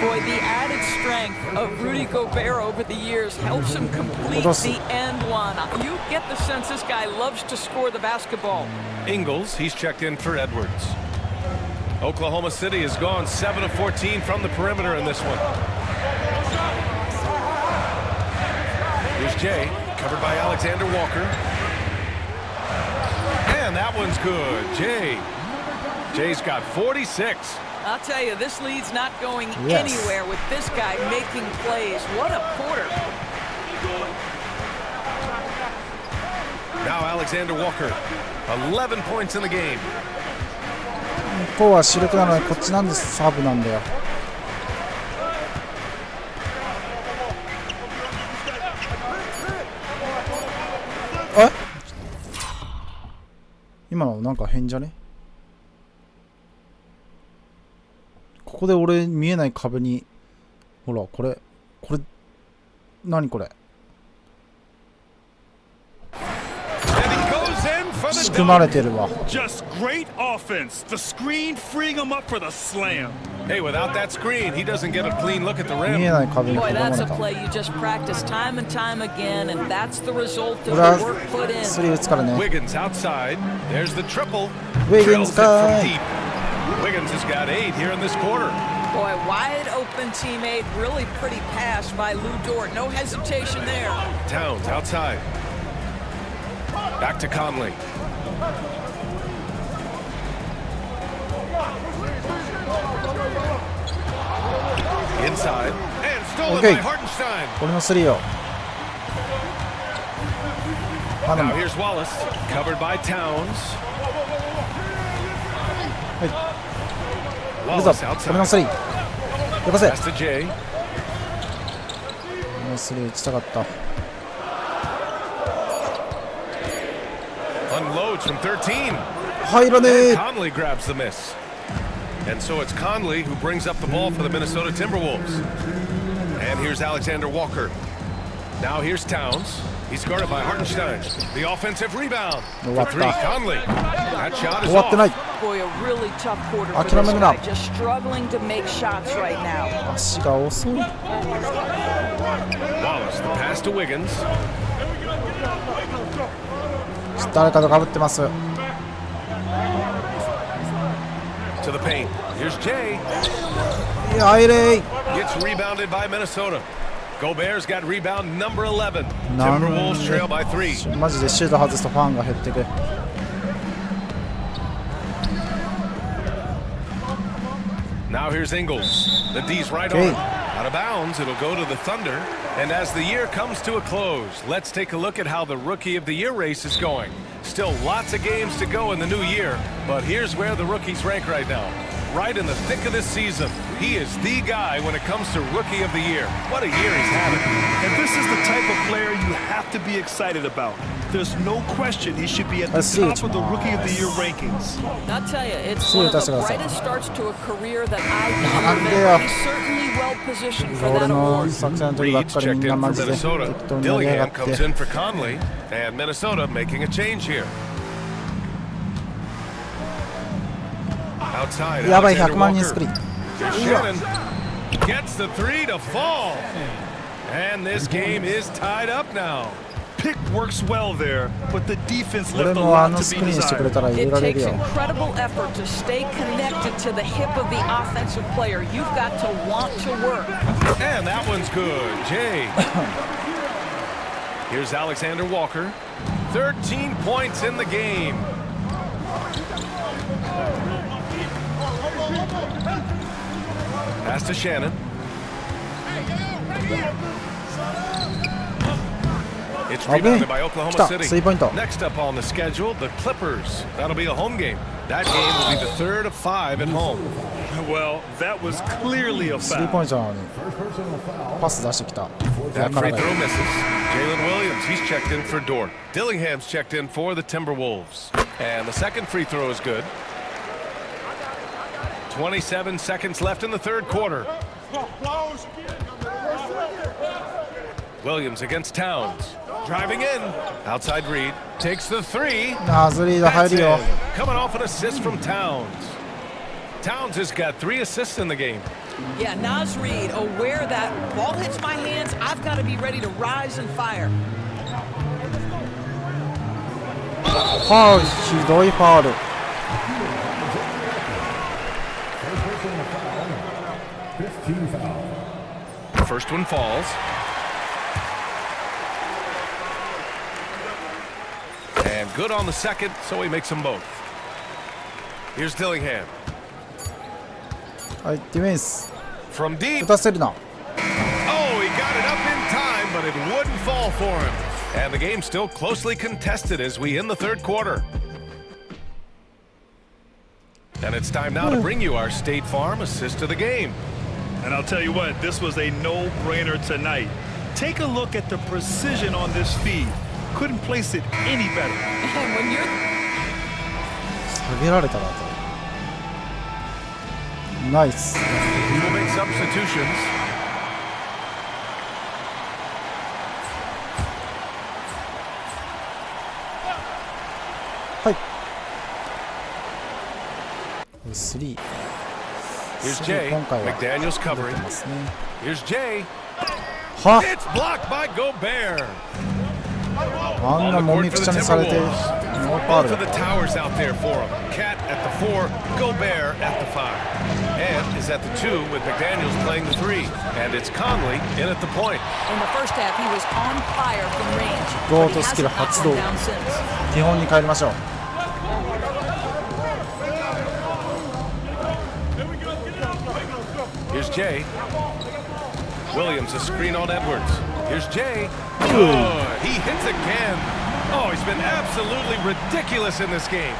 Boy, the added strength of Rudy Gobert over the years helps him complete the end one. You get the sense this guy loves to score the basketball. Ingles, he's checked in for Edwards. Oklahoma City has gone 7 of 14 from the perimeter in this one. Here's Jay, covered by Alexander Walker. And that one's good. Jay's got 46. I'll tell you, this lead's not going anywhere with this guy making plays. What a quarter. Now Alexander Walker, 11 points in the game. 向こうは主力なのにこっちなんでサブなんだよ。え？今のなんか変じゃね？ここで俺見えない壁にほらこれ何これ？仕組まれてるわ。Just great offense. The screen freeing him up for the slam. Hey, without that screen, he doesn't get a clean look at the rim. Boy, that's a play you just practice time and time again, and that's the result of the work put in. Wiggins outside. There's the triple. Wiggins from deep. Wiggins has got 8 here in this quarter. Boy, wide open teammate, really pretty pass by Lou Dort. No hesitation there. Towns outside. Back to Conley. Inside and stolen by Hartenstein. これの3よ。Now here's Wallace, covered by Towns. Wallace outside. これの3。よかせ。 Pass to Jay. この3打ちたかった。Unloads from 13. 入らねえ。 Conley grabs the miss. And so it's Conley who brings up the ball for the Minnesota Timberwolves. And here's Alexander Walker. Now here's Towns. He's guarded by Hartenstein. The offensive rebound. For 3, Conley. That shot is off. Boy, a really tough quarter for this guy. Just struggling to make shots right now. 足が遅い。Wallace, the pass to Wiggins. 誰かと被ってます。To the paint. Here's Jay. いや、入れー。 Gets rebounded by Minnesota. Gobert's got rebound number 11. Timberwolves trail by 3. マジでシュート外すとファンが減ってく。Now here's Ingles. The D's right on. Out of bounds, it'll go to the Thunder. And as the year comes to a close, let's take a look at how the Rookie of the Year race is going. Still lots of games to go in the new year, but here's where the rookies rank right now. Right in the thick of this season, he is the guy when it comes to Rookie of the Year. What a year he's having. And this is the type of player you have to be excited about. There's no question he should be at the top of the Rookie of the Year rankings. I'll tell you, it's one of the brightest starts to a career that I've known. He's certainly well positioned for that award. Reed's checked in for Minnesota. Dillingham comes in for Conley, and Minnesota making a change here. Outside, やばい、100万人スクリーン。 Shannon gets the three to fall. And this game is tied up now. Pick works well there, but the defense 俺 left a も lot あの to ス be クリーンしてくれ desired. たら入れ It られる takes よ。 incredible effort to stay connected to the hip of the offensive player. You've got to want to work. And that one's good. Jay. Here's Alexander Walker. 13 points in the game. Pass to Shannon. It's rebounded by Oklahoma City. Next up on the schedule, the Clippers. That'll be a home game. That game will be the third of 5 at home. Well, that was clearly a スリー foul. ポイントなのにパス出してきた。 That free throw misses. Jalen Williams, he's checked in for Dort. Dillingham's checked in for the Timberwolves. And the second free throw is good. 27 seconds left in the third quarter. Williams against Towns. Driving in. Outside Reed. Takes the three. ナズリード入るよ。 Coming off an assist from Towns. Towns has got 3 assists in the game. Yeah, Naz Reid, aware that ball hits my hands, I've got to be ready to rise and fire. ファウル、ひどいファウル。 First one falls. And good on the second, so he makes them both. Here's Dillingham. はい、ディフェンス。 From deep. 打たせるな。 Oh, he got it up in time, but it wouldn't fall for him. And the game's still closely contested as we end the third quarter. And it's time now to bring you our State Farm assist of the game. And I'll tell you what, this was a no-brainer tonight. Take a look at the precision on this feed. Couldn't place it any better. And when you're 下げられたなと。ナイス。 We'll make substitutions. はい。3。 Here's Jay. McDaniel's covering. Here's Jay. は It's blocked by Gobert. あんなもみくちゃにされてノーファウ Both ル of the towers out there for him. Cat at the 4, Gobert at the 5. And is at the 2 with McDaniels playing the 3. And it's Conley in at the point. in the first half, he was on fire from range. ゴ But ー he トスキル hasn't 発 knocked 動 one down since. 基本に帰りましょう。 Here's Jay. Williams, a screen on Edwards. Here's Jay. Good. He hits again. Oh, he's been absolutely ridiculous in this game.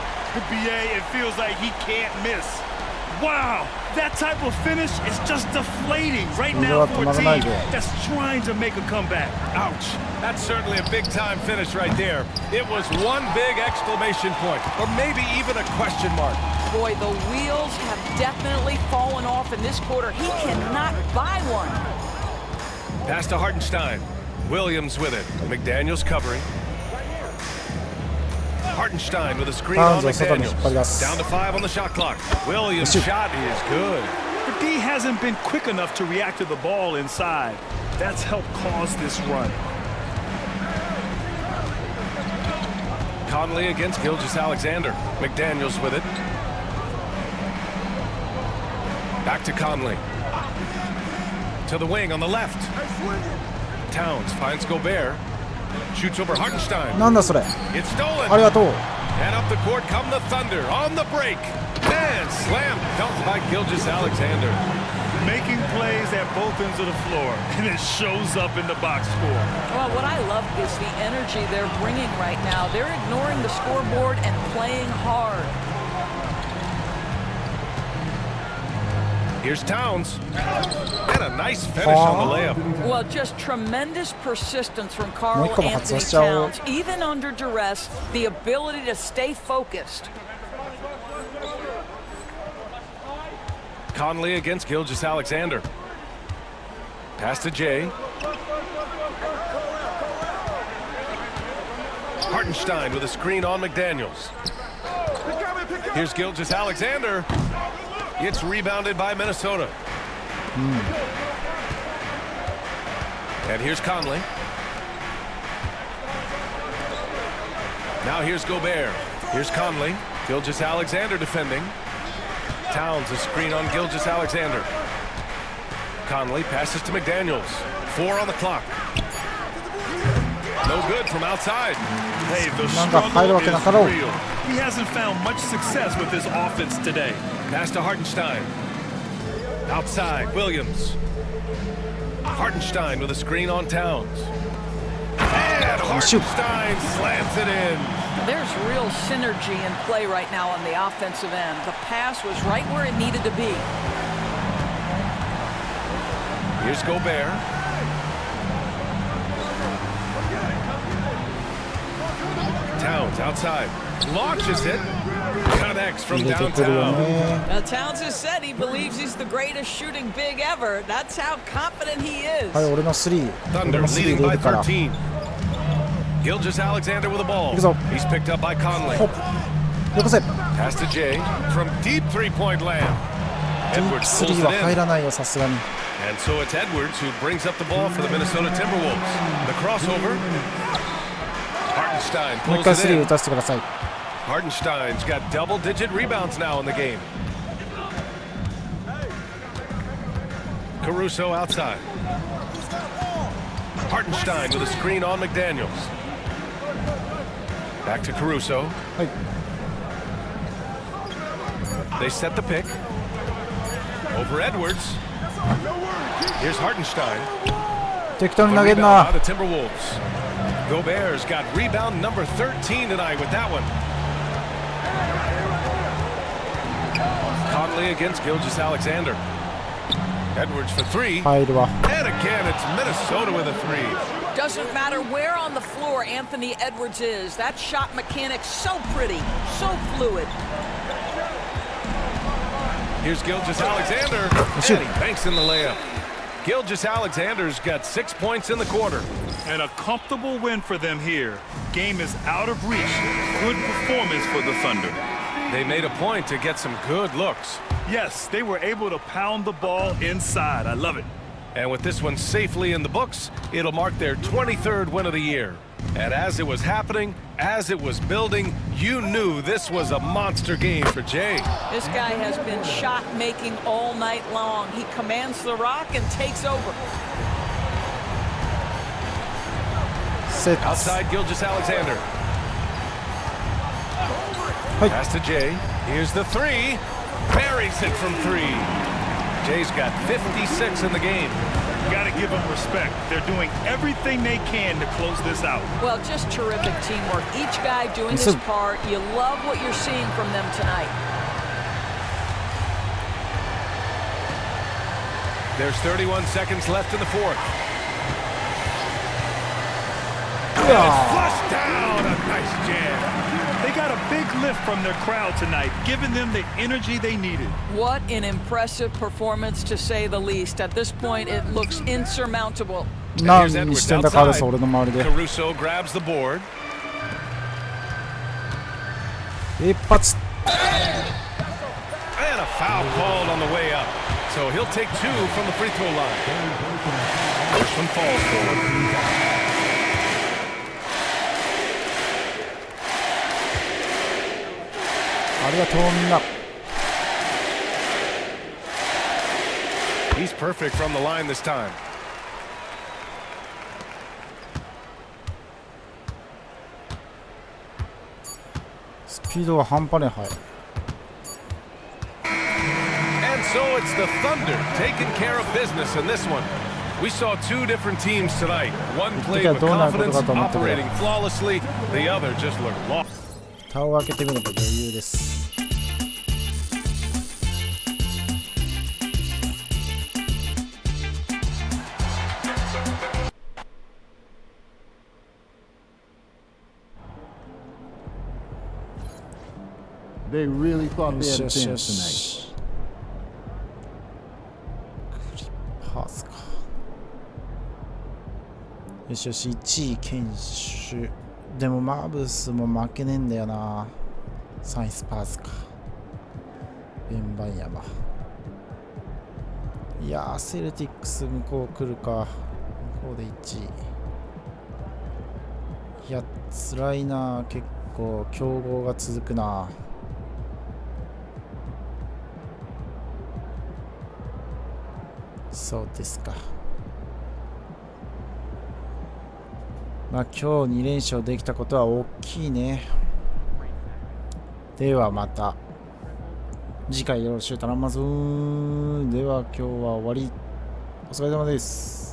BA, it feels like he can't miss. Wow, that type of finish is just deflating right now for a team that's trying to make a comeback. Ouch. That's certainly a big-time finish right there. It was one big exclamation point, or maybe even a question mark. Boy, the wheels have definitely fallen off in this quarter. He cannot buy one. Pass to Hartenstein. Williams with it. McDaniels covering. Hartenstein with a screen on McDaniels. Down to 5 on the shot clock. Williams' shot is good. But D hasn't been quick enough to react to the ball inside. That's helped cause this run. Conley against Gilgeous-Alexander. McDaniels with it. Back to Conley. To the wing on the left. Towns finds Gobert. Shoots over Hartenstein. なんだそれ。 It's stolen. ありがとう。 And up the court come the Thunder on the break. And slam dunked by Gilgeous-Alexander. Making plays at both ends of the floor, and it shows up in the box score. Well, what I love is the energy they're bringing right now. They're ignoring the scoreboard and playing hard. Here's Towns. And a nice finish on the layup. Well, just tremendous persistence from Karl Anthony Towns. Even under duress, the ability to stay focused. Conley against Gilgeous-Alexander. Pass to Jay. Hartenstein with a screen on McDaniels. Here's Gilgeous-Alexander. It's rebounded by Minnesota. And here's Conley. Now here's Gobert. Here's Conley. Gilgeous-Alexander defending. Towns a screen on Gilgeous-Alexander. Conley passes to McDaniels. 4 on the clock. No good from outside. Hey, the struggle is real. He hasn't found much success with his offense today. Pass to Hartenstein. Outside, Williams. Hartenstein with a screen on Towns. And Hartenstein slams it in. There's real synergy in play right now on the offensive end. The pass was right where it needed to be. Here's Gobert. Towns outside. Launches it. Connects from downtown. Now, Towns has said he believes he's the greatest shooting big ever. That's how confident he is. Thunder leading by 13. Gilgeous-Alexander with the ball. He's picked up by Conley. Pass to Jay from deep three-point land. Edwards pulls it in. And so it's Edwards who brings up the ball for the Minnesota Timberwolves. The crossover. Hartenstein pulls it in. Hartenstein's got double-digit rebounds now in the game. Caruso outside. Hartenstein with a screen on McDaniels. Back to Caruso. They set the pick. Over Edwards. Here's Hartenstein. Rebound by the Timberwolves. Gobert's got rebound number 13 tonight with that one. Conley against Gilgeous-Alexander. Edwards for 3. And again, it's Minnesota with a 3. Doesn't matter where on the floor Anthony Edwards is. That shot mechanic's so pretty, so fluid. Here's Gilgeous-Alexander. And he banks in the layup. Gilgeous-Alexander's got 6 points in the quarter. And a comfortable win for them here. Game is out of reach. Good performance for the Thunder. They made a point to get some good looks. Yes, they were able to pound the ball inside. I love it. And with this one safely in the books, it'll mark their 23rd win of the year. And as it was happening, as it was building, you knew this was a monster game for Jay. This guy has been shot-making all night long. He commands the rock and takes over. Outside Gilgeous-Alexander. Pass to Jay. Here's the 3. Buries it from 3. Jay's got 56 in the game. Got to give them respect. They're doing everything they can to close this out. Well, just terrific teamwork. Each guy doing his part. You love what you're seeing from them tonight. There's 31 seconds left in the fourth. And it's flushed down. A nice jam. They got a big lift from their crowd tonight, giving them the energy they needed. What an impressive performance, to say the least. At this point, it looks insurmountable. Here's Edwards outside. Caruso grabs the board. And a foul called on the way up. So he'll take 2 from the free throw line. First one falls forward. He's perfect from the line this time. And so it's the Thunder taking care of business in this one. We saw 2 different teams tonight. One played with confidence, operating flawlessly. The other just looked lost. 蓋を開けてみれば余裕です。They really thought they had a chance tonight. クリッパーズか。よしよし、1位堅守。でもマーブスも負けねえんだよな。3位スパーズか。ベンバンヤマ。いやー、セルティックス向こう来るか。向こうで1位。いや、辛いな。結構強豪が続くな。そうですか。まあ今日2連勝できたことは大きいね。ではまた次回よろしく頼みます。では今日は終わり。お疲れ様です。